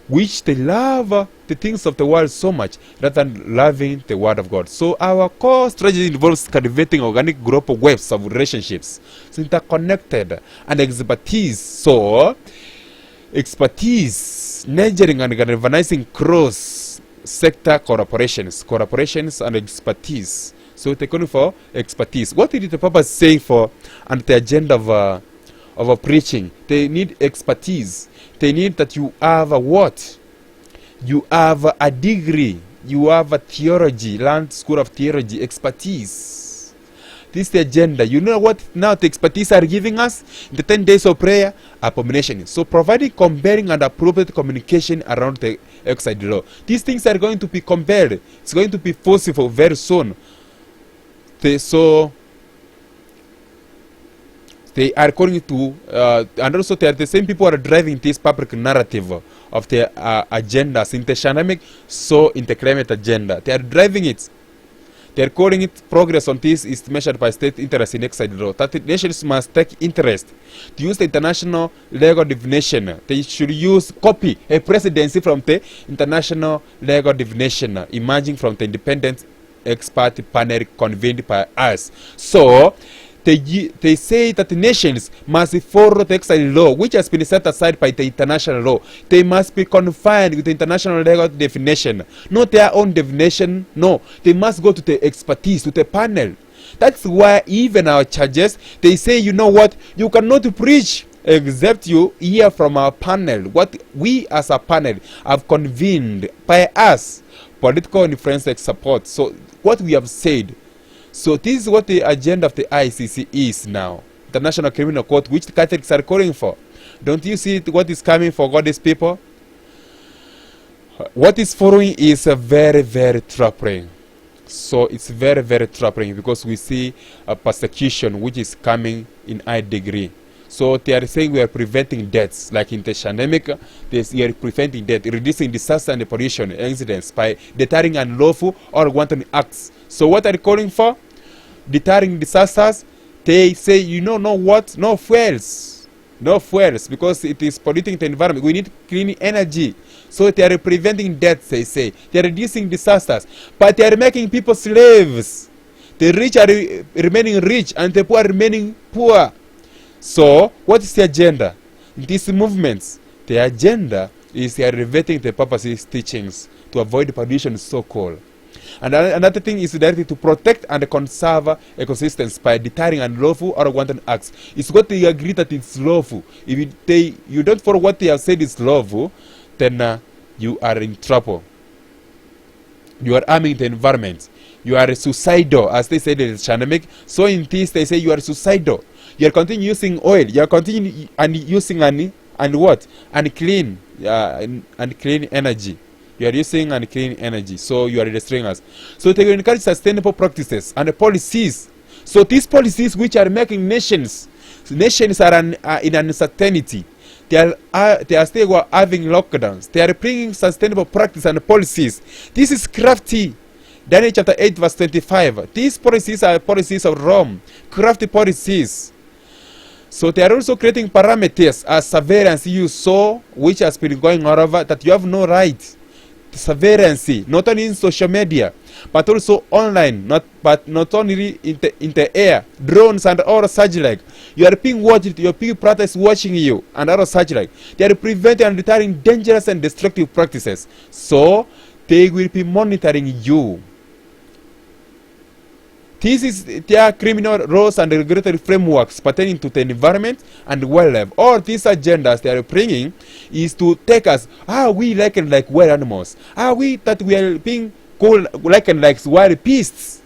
which they love the things of the world so much rather than loving the word of God. So our core strategy involves cultivating organic global webs of relationships, so interconnected and expertise. So expertise, nurturing and galvanizing cross-sector collaborations and expertise. So they're calling for expertise. What did the Papa say for and the agenda of preaching? They need expertise. They need that you have a what? You have a degree. You have a theology, learned school of theology, expertise. This is the agenda. You know what now the expertise are giving us? The 10 days of prayer, abomination. So providing compelling and appropriate communication around the exile law. These things are going to be compelled. It's going to be forceful very soon. They are calling to, and also they are the same people who are driving this public narrative of their agendas in the pandemic, so in the climate agenda. They are driving it. They are calling it progress on this is measured by state interest in exile law. That the nations must take interest to use the international legal definition. They should copy a presidency from the international legal definition emerging from the independent expert panel convened by us. So they say that the nations must follow the exile law, which has been set aside by the international law. They must be confined with the international legal definition, not their own definition. No, they must go to the expertise, to the panel. That's why even our churches, they say, you know what, you cannot preach except you hear from our panel. What we as a panel have convened by us, political and forensic support. So what we have said. So this is what the agenda of the ICC is now. The National Criminal Court, which the Catholics are calling for. Don't you see what is coming for God's people? What is following is very, very troubling. So it's very, very troubling because we see a persecution which is coming in high degree. So they are saying we are preventing deaths, like in the pandemic, we are preventing death, reducing disaster and pollution incidents by deterring unlawful or wanton acts. So what are they calling for? Deterring disasters. They say, you know what? No fuels, because it is polluting the environment. We need clean energy. So they are preventing deaths, they say. They are reducing disasters, but they are making people slaves. The rich are remaining rich and the poor are remaining poor. So what is the agenda? These movements, the agenda is they are reverting the Papacy's teachings to avoid pollution, so-called. And another thing is directly to protect and conserve ecosystems by deterring unlawful or wanton acts. It's what they agree that it's lawful. If you don't follow what they have said is lawful, then you are in trouble. You are harming the environment. You are suicidal, as they said in the pandemic. So in this, they say you are suicidal. You are continuing using oil. You are continuing and using unclean energy. You are using unclean energy, so you are destroying us. So they will encourage sustainable practices and policies. So these policies which are making nations are in uncertainty. They are still having lockdowns. They are bringing sustainable practice and policies. This is crafty. Daniel chapter 8 verse 25. These policies are policies of Rome. Crafty policies. So they are also creating parameters as surveillance you saw, which has been going all over, that you have no right. Surveillance, not only in social media, but also online, not only in the air, drones and all such like. You are being watched, your people is watching you, and all such like. They are preventing and deterring dangerous and destructive practices. So they will be monitoring you. This is their criminal laws and regulatory frameworks pertaining to the environment and wildlife. All these agendas they are bringing is to take us, we likened like wild animals? Are we that we are being called likened like wild beasts?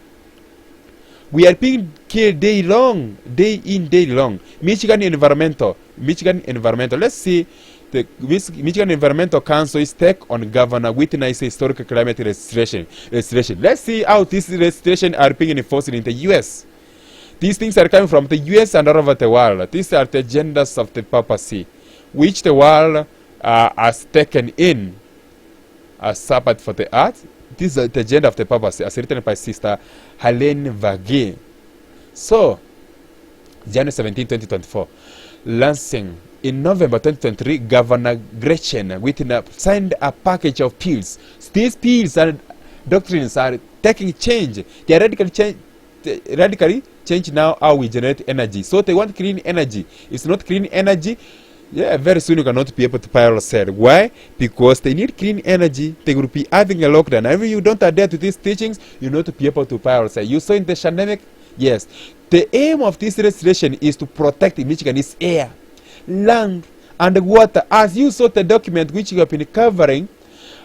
We are being killed day in, day long. Michigan Environmental. Let's see. The Michigan Environmental Council's take on Governor Whitney's historical climate restoration. Let's see how these restorations are being enforced in the U.S. These things are coming from the U.S. and all over the world. These are the agendas of the papacy, which the world has taken in as Sabbath for the earth. This is the agenda of the papacy, as written by Sister Helene Vagé. So, January 17, 2024, Lansing. In November 2023, Governor Gretchen Whitmer signed a package of pills. These pills and doctrines are taking change. They are radically change now how we generate energy. So they want clean energy. It's not clean energy. Yeah, very soon you cannot be able to power cell. Why? Because they need clean energy. They will be having a lockdown. And if you don't adhere to these teachings, you're not be able to power cell. You saw in the pandemic? Yes. The aim of this restoration is to protect Michigan's air, land, and water. As you saw the document which you have been covering,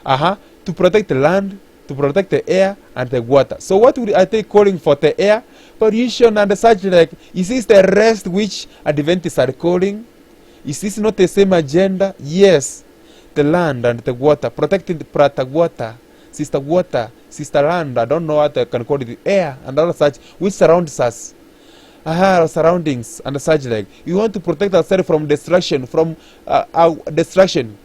to protect the land, to protect the air and the water. So what are they calling for the air? Pollution and such like. Is this the rest which Adventists are calling? Is this not the same agenda? Yes. The land and the water. Protecting the water, sister land, I don't know what I can call it, the air and all such, which surrounds us. Our surroundings and such like. We want to protect ourselves from destruction, our destruction.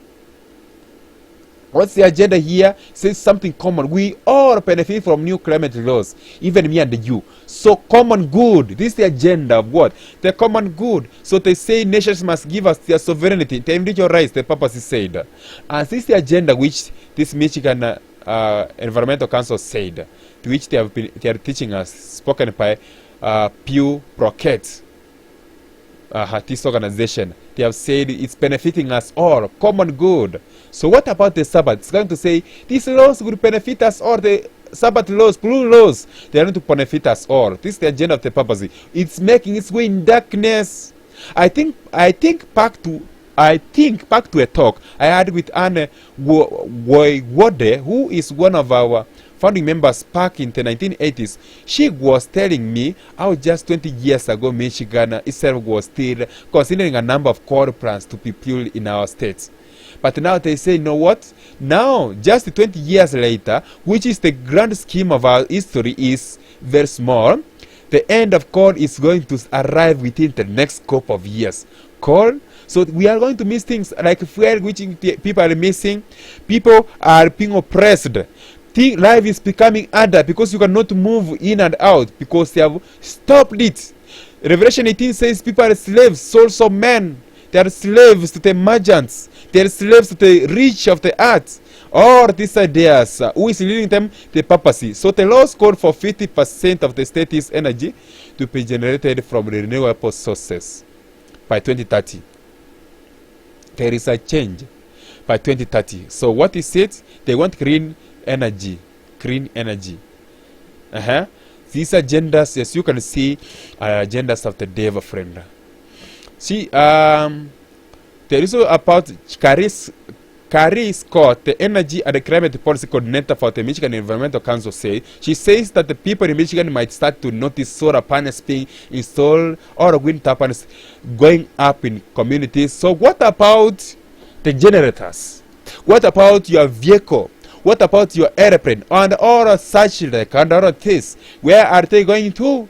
What's the agenda here? Says something common. We all benefit from new climate laws, even me and you. So common good. This is the agenda of what? The common good. So they say nations must give us their sovereignty, their individual rights, the purpose is said. And this is the agenda which this Michigan Environmental Council said, to which they are teaching us, spoken by Pew Procket. This organization, they have said it's benefiting us all, common good. So what about the Sabbath? It's going to say these laws will benefit us all. The Sabbath laws, blue laws, they are going to benefit us all. This is the agenda of the papacy. It's making its way in darkness. I think back to a talk I had with Anne Woide, who is one of our founding members back in the 1980s. She was telling me how just 20 years ago Michigan itself was still considering a number of coal plants to be built in our states. But now they say, you know what? Now, just 20 years later, which is the grand scheme of our history, is very small. The end of coal is going to arrive within the next couple of years. Coal. So we are going to miss things like fuel, which people are missing. People are being oppressed. Life is becoming harder because you cannot move in and out because they have stopped it. Revelation 18 says people are slaves, souls of men. They are slaves to the merchants. They are slaves to the rich of the earth. All these ideas, who is leading them? The papacy. So the laws call for 50% of the state's energy to be generated from renewable sources by 2030. There is a change by 2030. So what is it? They want green energy. Green energy. These agendas, as you can see, are agendas of the devil, friend. See, there is also about Carrie Scott, the Energy and the Climate Policy Coordinator for the Michigan Environmental Council, she says that the people in Michigan might start to notice solar panels being installed or wind turbines going up in communities. So what about the generators? What about your vehicle? What about your airplane? And all such like and all this? Where are they going to?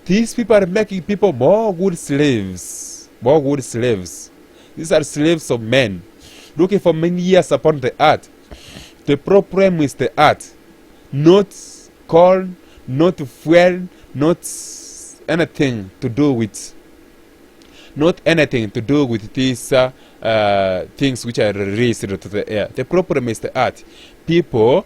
These people are making people more good slaves. More good slaves. These are slaves of men, looking for many years upon the earth. The problem is the earth, not coal, not fuel, not anything to do with, these things which are released to the air. The problem is the earth. People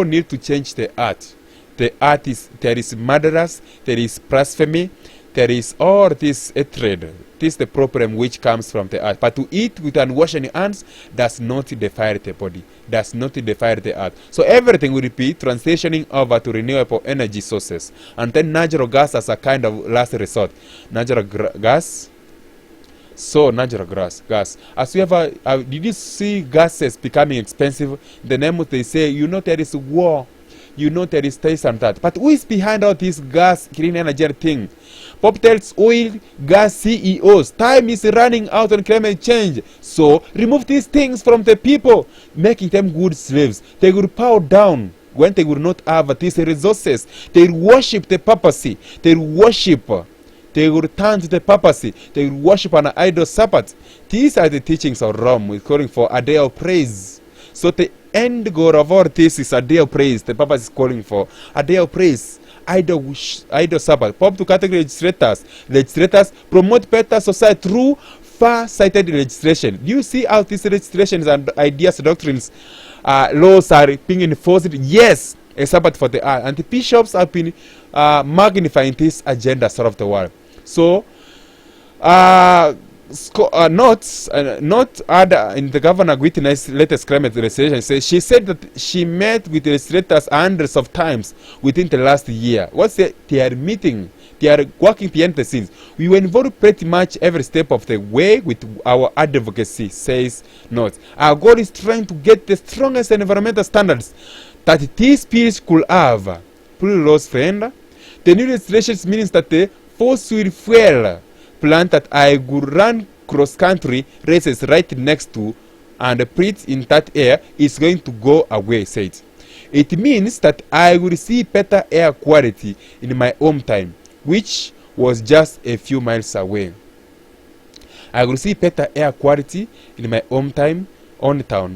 need to change the earth. The earth is, there is murderers, there is blasphemy, there is all this hatred. This is the problem which comes from the earth. But to eat with unwashed hands does not defile the body, does not defile the earth. So everything will be transitioning over to renewable energy sources. And then natural gas as a kind of last resort. Natural gas. So natural gas. As you ever, did you see gases becoming expensive? The name they say, there is war. There is this and that. But who is behind all this gas, clean energy thing? Pop tells oil, gas CEOs, time is running out on climate change. So remove these things from the people, making them good slaves. They will power down when they will not have these resources. They will worship the papacy. They will turn to the papacy. They will worship an idol Sabbath. These are the teachings of Rome. We're calling for a day of praise. So the end goal of all this is a day of praise. The Papa is calling for a day of praise. Idol Sabbath. Pop to category legislators promote better society through far-sighted legislation. Do you see how these legislations and ideas, doctrines, laws are being enforced? Yes, a Sabbath for the earth. And the bishops have been magnifying this agenda sort of the world. So, not other in the governor witness latest climate legislation says she said that she met with the legislators hundreds of times within the last year. They are meeting, they are working behind the scenes. We were involved pretty much every step of the way with our advocacy, says Not. Our goal is trying to get the strongest environmental standards that these peers could have. Pretty lost friend. The new legislation means that the fossil fuel plant that I would run cross-country races right next to and breathe in that air is going to go away, said. It means that I will see better air quality in my hometown, which was just a few miles away. I will see better air quality in my hometown,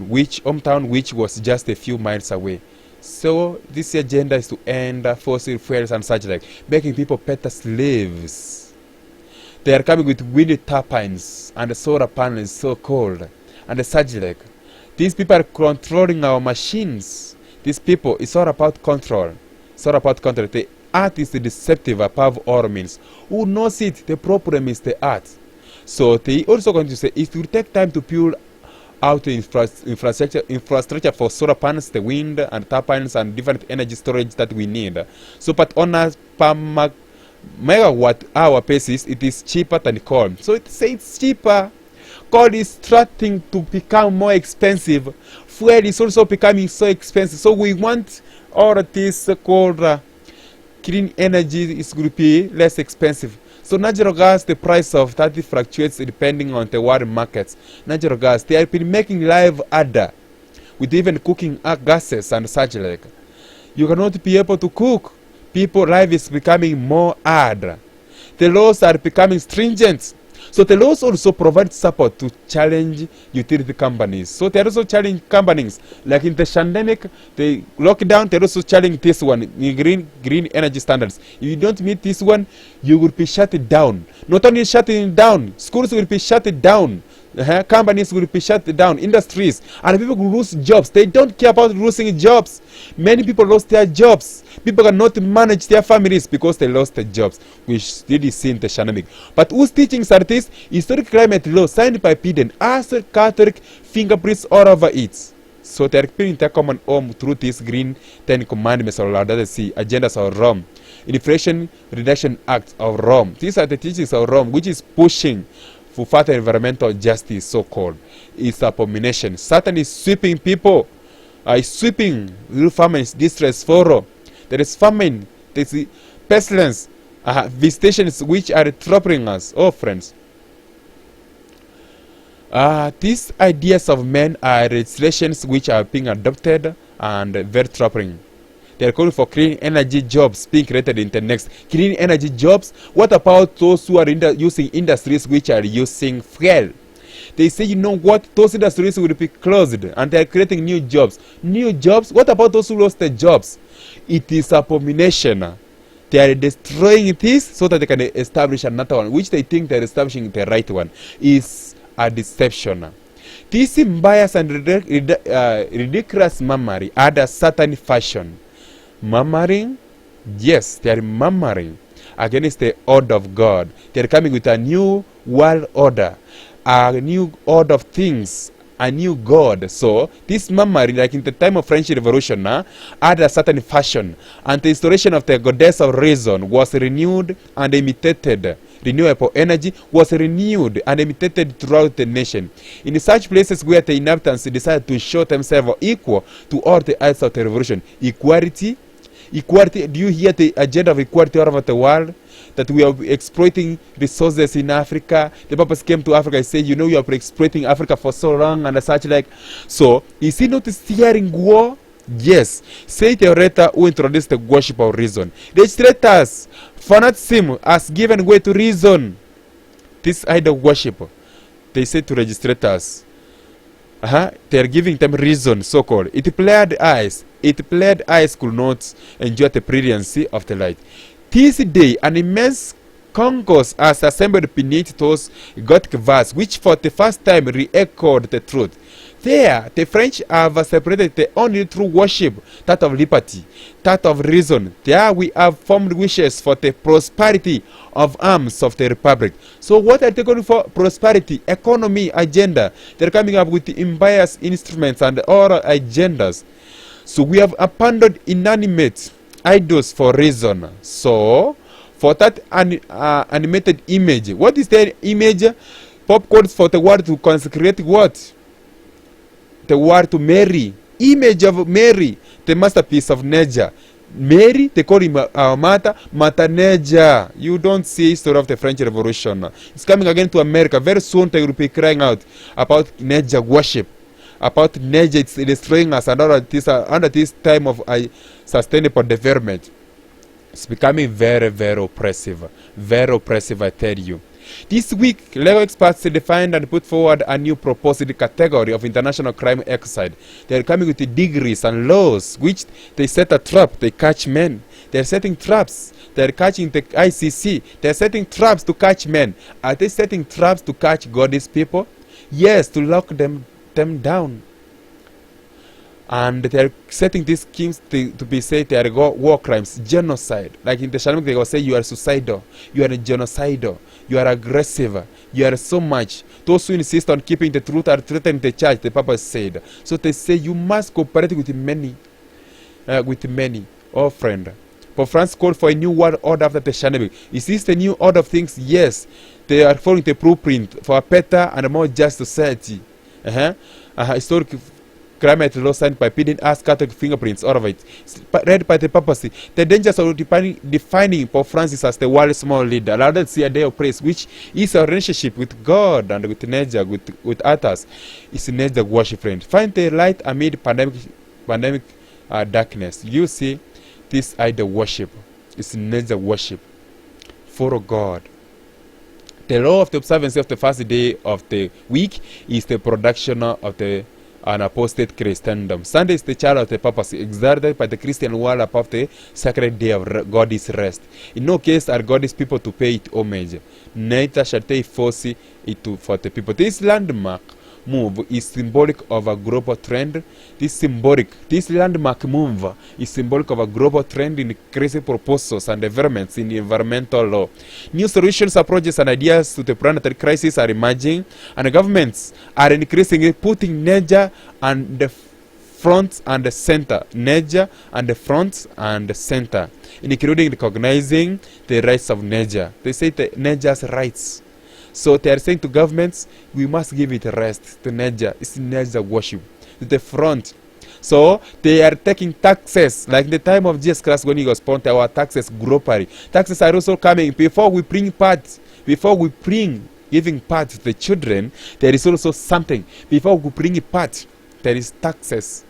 which was just a few miles away. So this agenda is to end fossil fuels and such like, making people better slaves. They are coming with wind turbines and solar panels, so cold, and such like. These people are controlling our machines. These people, it's all about control. It's all about control. The earth is deceptive above all means. Who knows it? The problem is the earth. So they also going to say it will take time to build out the infrastructure for solar panels, the wind and turbines and different energy storage that we need. So, but on a per megawatt hour basis, it is cheaper than coal. So it's cheaper. Coal is starting to become more expensive. Fuel is also becoming so expensive. So we want all of this called clean energy is going to be less expensive. So natural gas, the price of that fluctuates depending on the world markets. Natural gas, they have been making life harder with even cooking gases and such like. You cannot be able to cook. People life is becoming more hard. The laws are becoming stringent. So the laws also provide support to challenge utility companies. So they also challenge companies. Like in the pandemic, the lockdown, they also challenge this one, green energy standards. If you don't meet this one, you will be shut down. Not only shutting down, schools will be shut down. Companies will be shut down, industries, and people will lose jobs. They don't care about losing jobs. Many people lost their jobs. People cannot manage their families because they lost their jobs, which really see in the pandemic. But whose teachings are this? Historic climate law signed by Biden has Catholic fingerprints all over it. So they are putting their common home through these green 10 commandments or agendas of Rome. Inflation Reduction Act of Rome. These are the teachings of Rome, which is pushing for further environmental justice, so-called. It's abomination. Satan is sweeping people. Is sweeping real famines, distress, sorrow. There is famine. There is pestilence. Visitations which are troubling us. Oh, friends. These ideas of men are legislations which are being adopted and very troubling. They are calling for clean energy jobs being created in the next. Clean energy jobs? What about those who are using industries which are using fuel? They say, you know what? Those industries will be closed and they are creating new jobs. New jobs? What about those who lost their jobs? It is abomination. They are destroying this so that they can establish another one, which they think they are establishing the right one. Is a deception. This bias and ridiculous mummery are the Satan fashion. Murmuring? Yes, they are murmuring. against the order of God. They're coming with a new world order, a new order of things, a new God. So this memory, like in the time of French Revolution, had a certain fashion, and the installation of the goddess of reason was renewed and imitated. Renewable energy was renewed and imitated throughout the nation. In such places where the inhabitants decided to show themselves equal to all the heights of the revolution. Equality. Do you hear the agenda of equality all over the world? That we are exploiting resources in Africa. The purpose came to Africa and said, you know, you are exploiting Africa for so long and such like. So, is he not steering war? Yes. Say the orator who introduced the worship of reason. The legislators, fanaticism has given way to reason. This idol worship, they say to registrators, they are giving them reason, so-called. It played eyes could not enjoy the brilliancy of the light. This day, an immense concourse has assembled beneath those Gothic verses, which for the first time re-echoed the truth. There, the French have separated the only true worship, that of liberty, that of reason. There we have formed wishes for the prosperity of arms of the Republic. So what are they going for? Prosperity, economy, agenda. They're coming up with the impious instruments and oral agendas. So we have abandoned inanimate idols for reason. So, for that animated image, what is the image? Pope calls for the word to consecrate what? The word to Mary. Image of Mary, the masterpiece of nature. Mary, they call him our mother, Mother Nature. You don't see history of the French Revolution. It's coming again to America. Very soon they will be crying out about nature worship. About nature, it's destroying us under this time of sustainable development. It's becoming very, very oppressive. Very oppressive, I tell you. This week, legal experts defined and put forward a new proposed category of international crime exercise. They are coming with the degrees and laws, which they set a trap, they catch men. They are setting traps. They are catching the ICC. They are setting traps to catch men. Are they setting traps to catch God's people? Yes, to lock them down. And they are setting these schemes to be said they are war crimes, genocide. Like in the Shalom, they will say you are suicidal, you are genocidal, you are aggressive, you are so much. Those who insist on keeping the truth are threatening the church, the Papa said. So they say you must cooperate with many. Oh friend. Pope France called for a new world order after the Shalom. Is this the new order of things? Yes. They are following the blueprint for a better and a more just society. Historic climate law signed by Pidin as Catholic fingerprints, all of it. Read by the papacy. The dangers of defining Pope Francis as the world's small leader. Allow us to see a day of praise, which is our relationship with God and with nature, with others. It's nature worship, friend. Find the light amid pandemic darkness. You see, this idol worship is nature worship. Follow God. The law of the observance of the first day of the week is the production of the apostate Christendom. Sunday is the child of the papacy, exerted by the Christian world above the sacred day of God's rest. In no case are God's people to pay it homage, neither shall they force it for the people. This landmark move is symbolic of a global trend. This landmark move is symbolic of a global trend in crazy proposals and developments in environmental law. New solutions, approaches, and ideas to the planetary crisis are emerging, and governments are increasingly putting nature and the front and the center. Nature and the front and the center, including recognizing the rights of nature. They say the nature's rights. So they are saying to governments, we must give it a rest to nature. It's nature worship. To the front. So they are taking taxes. Like in the time of Jesus Christ when he was born, our taxes globally. Taxes are also coming. Before we bring giving part to the children, there is also something. Before we bring part, there is taxes.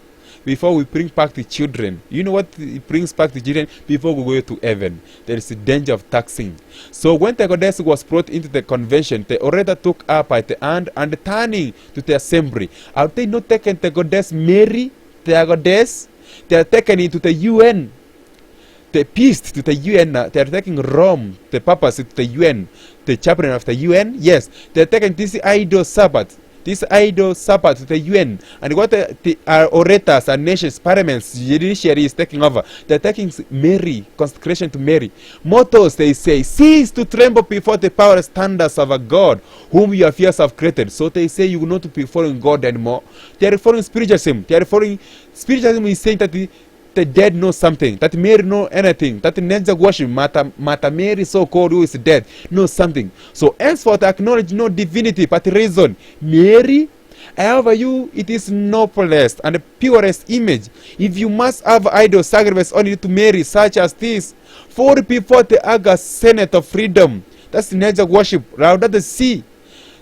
Before we bring back the children, you know what it brings back the children? Before we go to heaven, there is a danger of taxing. So when the goddess was brought into the convention, the orator took her by the hand and turning to the assembly. Have they not taken the goddess Mary, the goddess? They are taken into the UN. The peace to the UN, they are taking Rome, the papacy to the UN, the chaplain of the UN. Yes, they are taking this idol Sabbath. This idol support to the UN, and what our orators and nations, parliaments, judiciary is taking over. They're taking Mary, consecration to Mary. Mottos, they say, cease to tremble before the power standards of a God whom your fears have created. So they say you will not be following God anymore. They are following spiritualism. Spiritualism is saying that the dead know something, that Mary know anything, that the nature worship, Mata Mary, so called, who is dead, knows something. So henceforth acknowledge no divinity but reason. Mary, however you, it is noblest and the purest image. If you must have idol sacrifice only to Mary, such as this, for before the august senate of freedom, that's the nature worship, rather the sea.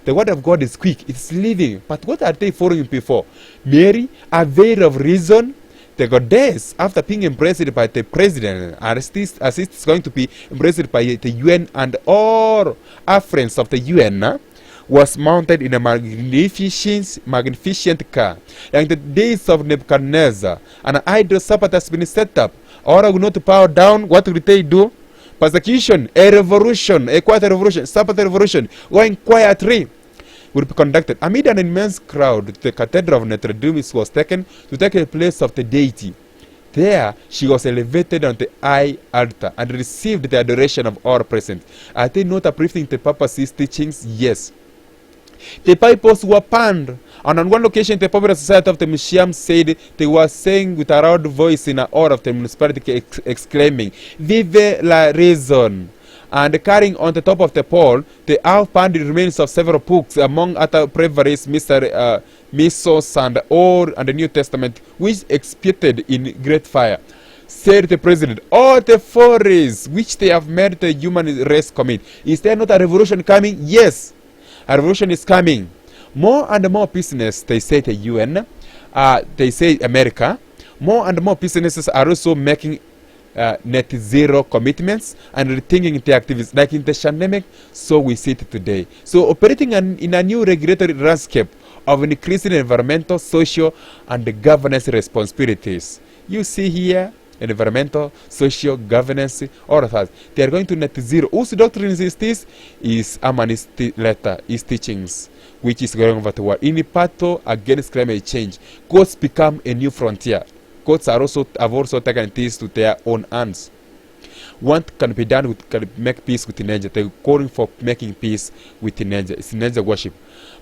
The word of God is quick, it's living. But what are they following before? Mary, a veil of reason. The goddess, after being embraced by the president, as it's going to be embraced by the UN and all affluents of the UN, was mounted in a magnificent car. In the days of Nebuchadnezzar, an idol support has been set up. Or not to power down, what will they do? Persecution, a revolution, a quiet revolution, support revolution, going quietly. Will be conducted amid an immense crowd. The cathedral of Notre Dame was taken to take the place of the deity. There she was elevated on the high altar and received the adoration of all present. Are they not uplifting the papacy's teachings? Yes. The Bibles were panned, and on one occasion the popular society of the museum said they were saying with a loud voice in an awe of the municipality, exclaiming, "Vive la raison!" And carrying on the top of the pole, they have found the remains of several books, among other breviaries, Missos and the Old and the New Testament, which expiated in great fire. Said the president, all the follies which they have made the human race commit. Is there not a revolution coming? Yes, a revolution is coming. More and more business, they say the UN, they say America, more and more businesses are also making net zero commitments and rethinking the activities like in the pandemic. So we see it today. So operating in a new regulatory landscape of increasing environmental, social and governance responsibilities. You see here environmental, social, governance, all of that. They are going to net zero. Whose doctrine is this? Is Aman's letter, his teachings, which is going over the world. In the battle against climate change, courts become a new frontier. Courts have also taken this to their own hands. What can be done can make peace with nature. They're calling for making peace with nature. It's nature worship.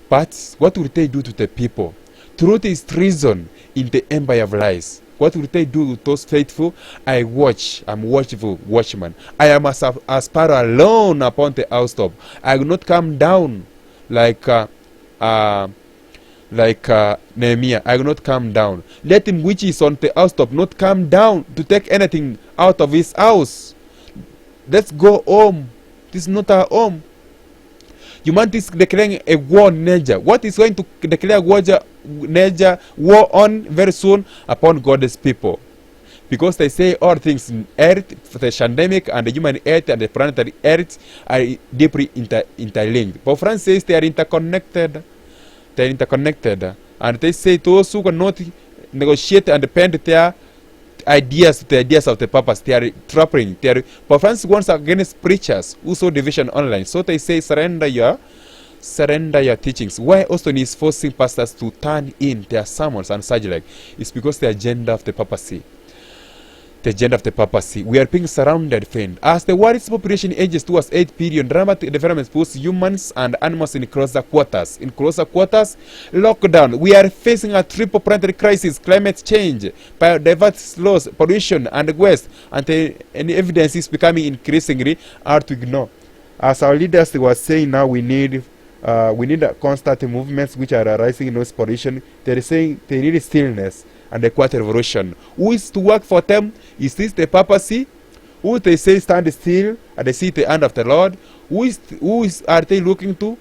But what will they do to the people? Truth is treason in the empire of lies. What will they do to those faithful? I'm watchful watchman. I am a sparrow alone upon the housetop. I will not come down like Nehemiah. I will not come down. Let him which is on the housetop not come down to take anything out of his house. Let's go home. This is not our home. Humanity is declaring a war on nature. What is going to declare war on very soon? Upon God's people. Because they say all things in earth, the pandemic and the human earth and the planetary earth are deeply interlinked. But France says they are interconnected. They are interconnected. And they say those who cannot negotiate and bend their ideas to the ideas of the purpose, they are trapping. But France wants against preachers who sow division online. So they say surrender your teachings. Why Austin is forcing pastors to turn in their sermons and such like? It's because the agenda of the papacy. The agenda of the papacy. We are being surrounded, friend. As the world's population ages towards 8 billion, dramatic developments puts humans and animals in closer quarters. In closer quarters, lockdown. We are facing a triple planetary crisis: climate change, biodiversity loss, pollution, and waste. And evidence is becoming increasingly hard to ignore. As our leaders were saying, now we need constant movements which are arising in those pollution. They are saying they need stillness and a quiet revolution. Who is to work for them? Is this the papacy? Who they say stand still and they see the hand of the Lord? Are they looking to?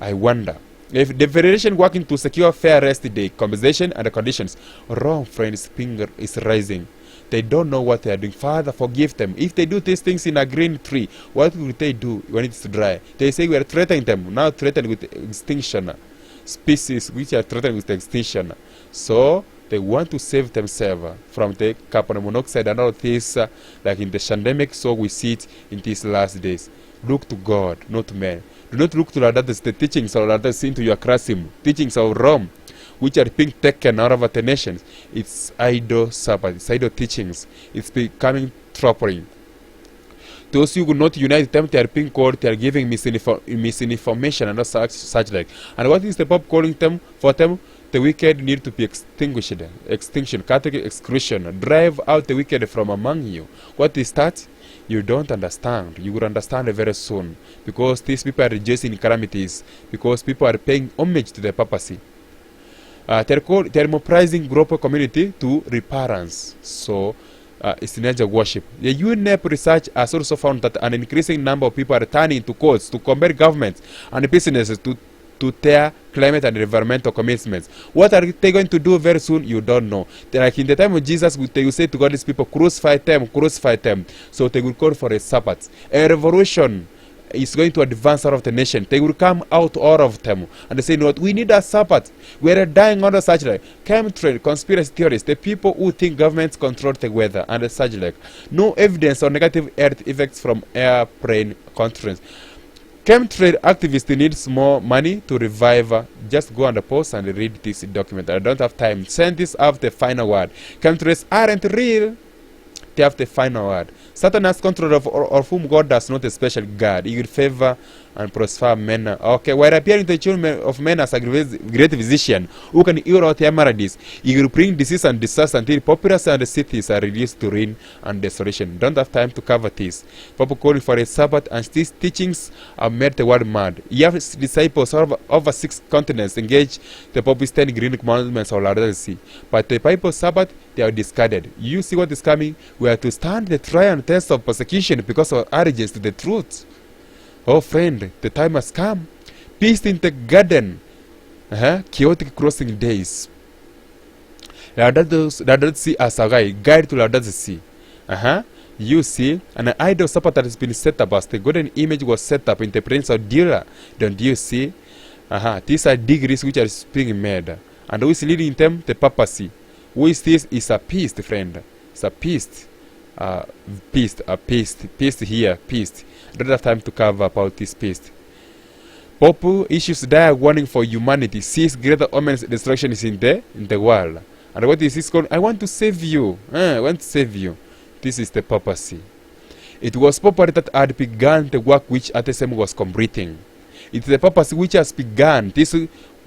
I wonder. If the federation working to secure fair rest day, compensation and the conditions, wrong, friends, finger is rising. They don't know what they are doing. Father, forgive them. If they do these things in a green tree, what will they do when it's dry? They say we are threatening them. Now threatened with extinction. Species which are threatened with extinction. So They want to save themselves from the carbon monoxide and all this, like in the pandemic, so we see it in these last days. Look to God, not to men. Do not look to others, the teachings of others into your classroom, teachings of Rome, which are being taken out of the nations. It's idle Sabbath, it's idle teachings. It's becoming troubling. Those who will not unite them, they are being called, they are giving misinformation and such like. And what is the Pope calling them? For them, the wicked need to be extinguished. Extinction, Catholic exclusion. Drive out the wicked from among you. What is that? You don't understand. You will understand very soon. Because these people are rejoicing in calamities. Because people are paying homage to the papacy. They are mobilizing global community to repentance. So, it's nature worship. The UNEP research has also found that an increasing number of people are turning to courts to combat governments and businesses to their climate and environmental commitments. What are they going to do very soon? You don't know. Like in the time of Jesus, they will say to God, these people, crucify them, crucify them. So they will call for a Sabbath. A revolution is going to advance out of the nation. They will come out, all of them, and they say, no, we need a Sabbath. We are dying under such like chemtrail, conspiracy theorists, the people who think governments control the weather and such like. No evidence of negative earth effects from airplane conference. Chemtrail activists need more money to revive. Just go on the post and read this document. I don't have time. Send this out the final word. Chemtrails aren't real. They have the final word. Satan has control of whom God does not a special God. He will favor and prosper men. Okay, while appearing to the children of men as a great physician who can heal all their maladies, he will bring disease and disaster until populace and the cities are reduced to ruin and desolation. Don't have time to cover this. People calling for a Sabbath, and these teachings have made the world mad. You have disciples over 6 continents engage the Pope's 10 green commandments of Latter Sea. But the Bible Sabbath, they are discarded. You see what is coming? We are to stand the trial and test of persecution because of allegiance to the truth. Oh friend, the time has come. Peace in the garden. Chaotic crossing days. Latter Sea as a guide to Latter Sea. You see, an idol Sabbath that has been set up as the golden image was set up in the presence of Dira. Don't you see? These are degrees which are being made. And who is leading them? The papacy. Who is this? Is a priest, friend. It's a priest. Priest here, priest. I don't have time to cover about this priest. Pope issues dire warning for humanity. Sees greater omens destruction is in the world. And what is this called? I want to save you. I want to save you. This is the papacy. It was Pope that had begun the work which Osiemo was completing. It's the papacy which has begun this,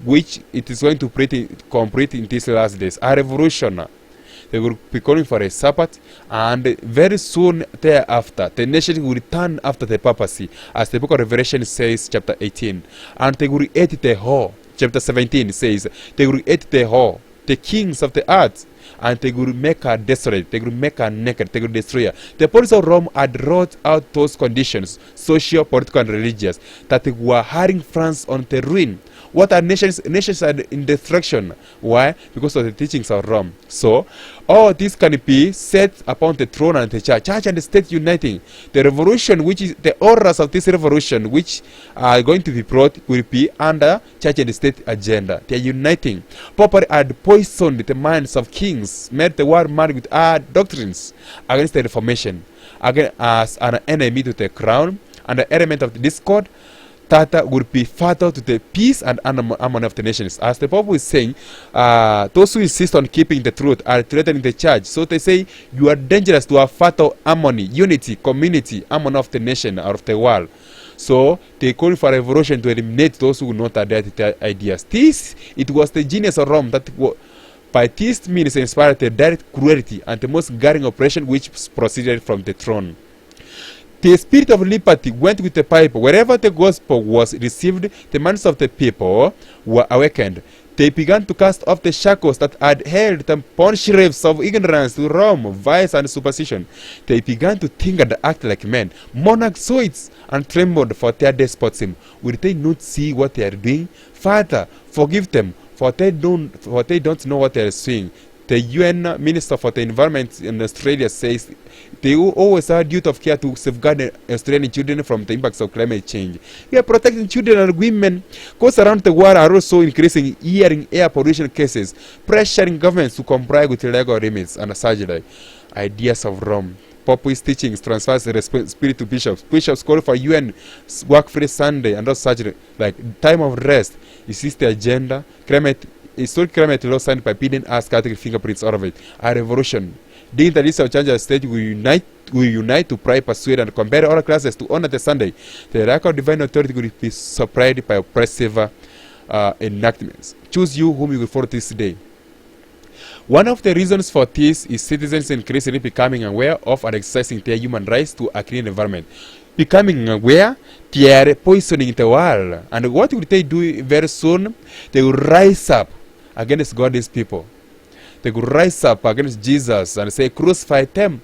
which it is going to complete in these last days. A revolution. They will be calling for a Sabbath, and very soon thereafter, the nation will return after the papacy, as the book of Revelation says, chapter 18. And they will eat the whole. Chapter 17 says, they will eat the whole, the kings of the earth, and they will make her desolate, they will make her naked, they will destroy her. The police of Rome had wrought out those conditions, social, political, and religious, that they were hurrying France on the ruin. What are nations? Nations are in destruction. Why? Because of the teachings of Rome. So, all this can be set upon the throne and the church and the state uniting. The revolution, which is the orders of this revolution, which are going to be brought, will be under church and the state agenda. They are uniting. Pope had poisoned the minds of kings, made the world mad with our doctrines against the Reformation, as an enemy to the crown and the element of the discord. That would be fatal to the peace and harmony of the nations. As the Pope is saying, those who insist on keeping the truth are threatening the church. So they say, you are dangerous to have fatal harmony, unity, community, harmony of the nation or of the world. So they call for a revolution to eliminate those who will not adhere to their ideas. It was the genius of Rome that by this means inspired the direct cruelty and the most galling oppression which proceeded from the throne. The spirit of liberty went with the people. Wherever the gospel was received, the minds of the people were awakened. They began to cast off the shackles that had held them bondslaves of ignorance to Rome, vice, and superstition. They began to think and act like men. Monarchs saw it and trembled for their despotism. Will they not see what they are doing? Father, forgive them, for they don't know what they are saying. The UN Minister for the Environment in Australia says they will always have a duty of care to safeguard Australian children from the impacts of climate change. We are protecting children and women. Costs around the world are also increasing hearing air pollution cases, pressuring governments to comply with legal limits and such like ideas of Rome. Populist teachings transfers the spirit to bishops. Bishops call for UN work-free Sunday and all such like time of rest. Is this the agenda? Historic climate law signed by Biden as Catholic fingerprints out of it. A revolution. The international church and state will unite to pray, persuade, and compare all classes to honor the Sunday. The lack of divine authority will be supplied by oppressive enactments. Choose you whom you will follow this day. One of the reasons for this is citizens increasingly becoming aware of and exercising their human rights to a clean environment. Becoming aware, they are poisoning the world. And what will they do very soon? They will rise up against God's people. They will rise up against Jesus and say, crucify them.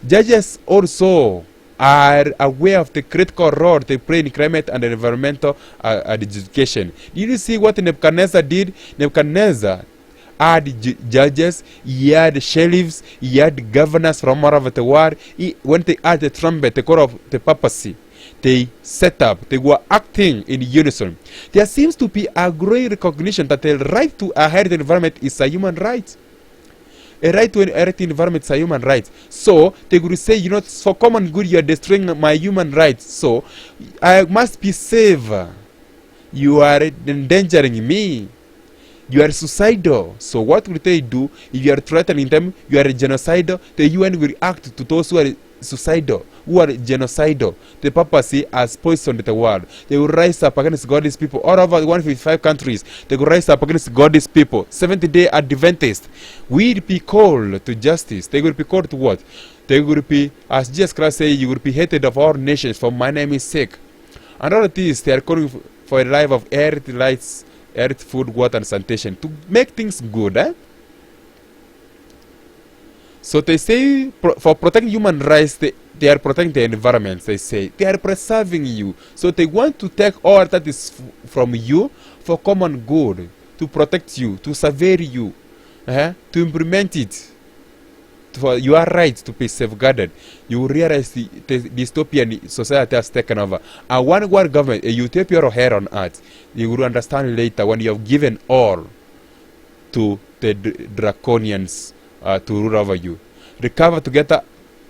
Judges also are aware of the critical role they play in climate and environmental education. Did you see what Nebuchadnezzar did? Nebuchadnezzar had judges, he had sheriffs, he had governors from all over the world. When they had the trumpet, the call of the papacy, they set up, they were acting in unison. There seems to be a growing recognition that the right to a healthy environment is a human right. A right to a healthy environment is a human right. So they would say, you know, for common good, you are destroying my human rights. So I must be safe. You are endangering me. You are suicidal. So what will they do? If you are threatening them, you are genocidal. The UN will act to those who are suicidal, who are genocidal. The papacy has poisoned the world. They will rise up against God's people. All over 155 countries, they will rise up against God's people. 70-day Adventists will be called to justice. They will be called to what? They will be, as Jesus Christ said, you will be hated of all nations for my name's sake. And all of this, they are calling for a life of earth, lights, earth, food, water, and sanitation to make things good. So they say for protecting human rights, they are protecting the environment. They say they are preserving you. So they want to take all that is from you for common good, to protect you, to survey you, to implement it for your rights to be safeguarded. You realize the dystopian society has taken over. A one-world government, a utopia of hell on earth. You will understand later when you have given all to the draconians to rule over you. Recover together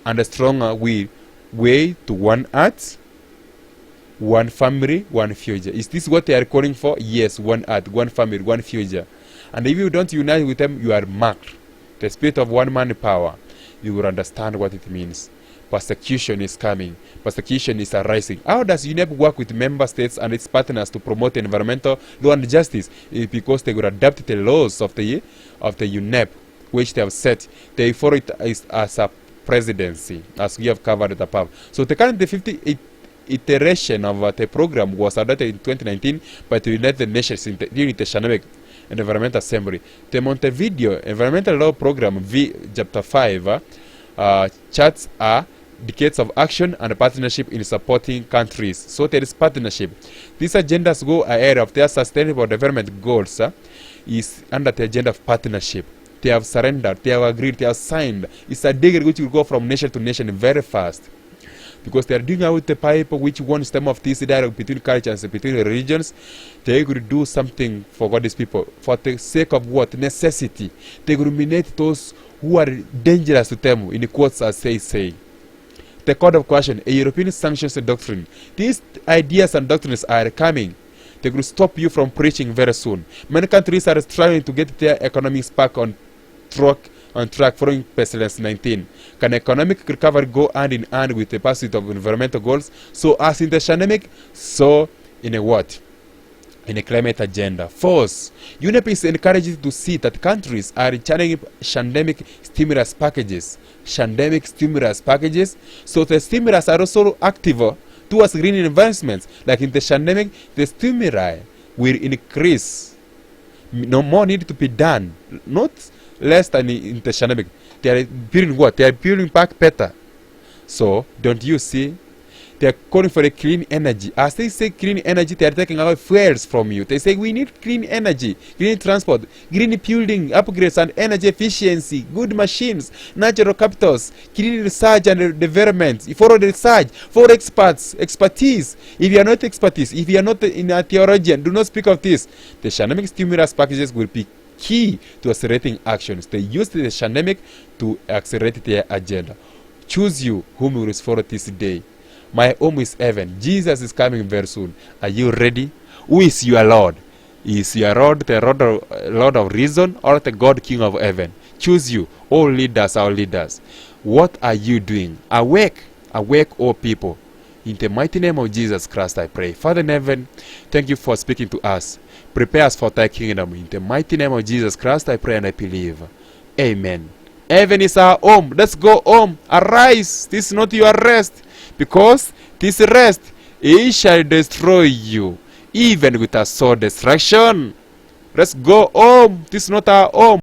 and a stronger way to one earth, one family, one future. Is this what they are calling for? Yes, one earth, one family, one future. And if you don't unite with them, you are marked. The spirit of one man power. You will understand what it means. Persecution is coming. Persecution is arising. How does UNEP work with member states and its partners to promote environmental law and justice? It's because they will adapt the laws of the UNEP, which they have set. They follow it as a presidency, as we have covered it above. So the current 50th iteration of the program was adopted in 2019 by the United Nations during the Shanemic Environmental Assembly. The Montevideo Environmental Law Program V Chapter 5 charts are decades of action and partnership in supporting countries. So there is partnership. These agendas go ahead of their sustainable development goals is under the agenda of partnership. They have surrendered, they have agreed, they have signed. It's a deal which will go from nation to nation very fast. Because they are doing out the pipe which wants them of this dialogue between cultures and between religions. They will do something for God's people. For the sake of what? Necessity. They will eliminate those who are dangerous to them, in quotes as they say. The Code of Coercion, a European sanctions doctrine. These ideas and doctrines are coming. They will stop you from preaching very soon. Many countries are trying to get their economics back on track following pestilence 19. Can economic recovery go hand in hand with the pursuit of environmental goals? So as in the Shanemic, so in a what? In a climate agenda. Fourth, UNEP is encouraged to see that countries are channeling Shandemic stimulus packages. Shandemic stimulus packages. So the stimulus are also active towards green investments. Like in the Shandemic, the stimuli will increase. No more need to be done. Not less than in the Shanemic. They are building what? They are building back better. So, don't you see? They are calling for a clean energy. As they say clean energy, they are taking away fuels from you. They say we need clean energy, green transport, green building upgrades and energy efficiency, good machines, natural capitals, clean research and development. Follow the research, follow expertise. If you are not expertise, if you are not in a theologian, do not speak of this. The dynamic stimulus packages will be key to accelerating actions. They use the dynamic to accelerate their agenda. Choose you whom you will follow this day. My home is heaven. Jesus is coming very soon. Are you ready? Who is your Lord? Is your Lord the Lord of reason or the God King of heaven? Choose you. All leaders are leaders. What are you doing? Awake. Awake, all people. In the mighty name of Jesus Christ I pray. Father in heaven, thank you for speaking to us. Prepare us for thy kingdom. In the mighty name of Jesus Christ I pray and I believe. Amen. Heaven is our home. Let's go home. Arise. This is not your rest. Because this rest, it shall destroy you, even with a sword destruction. Let's go home. This is not our home.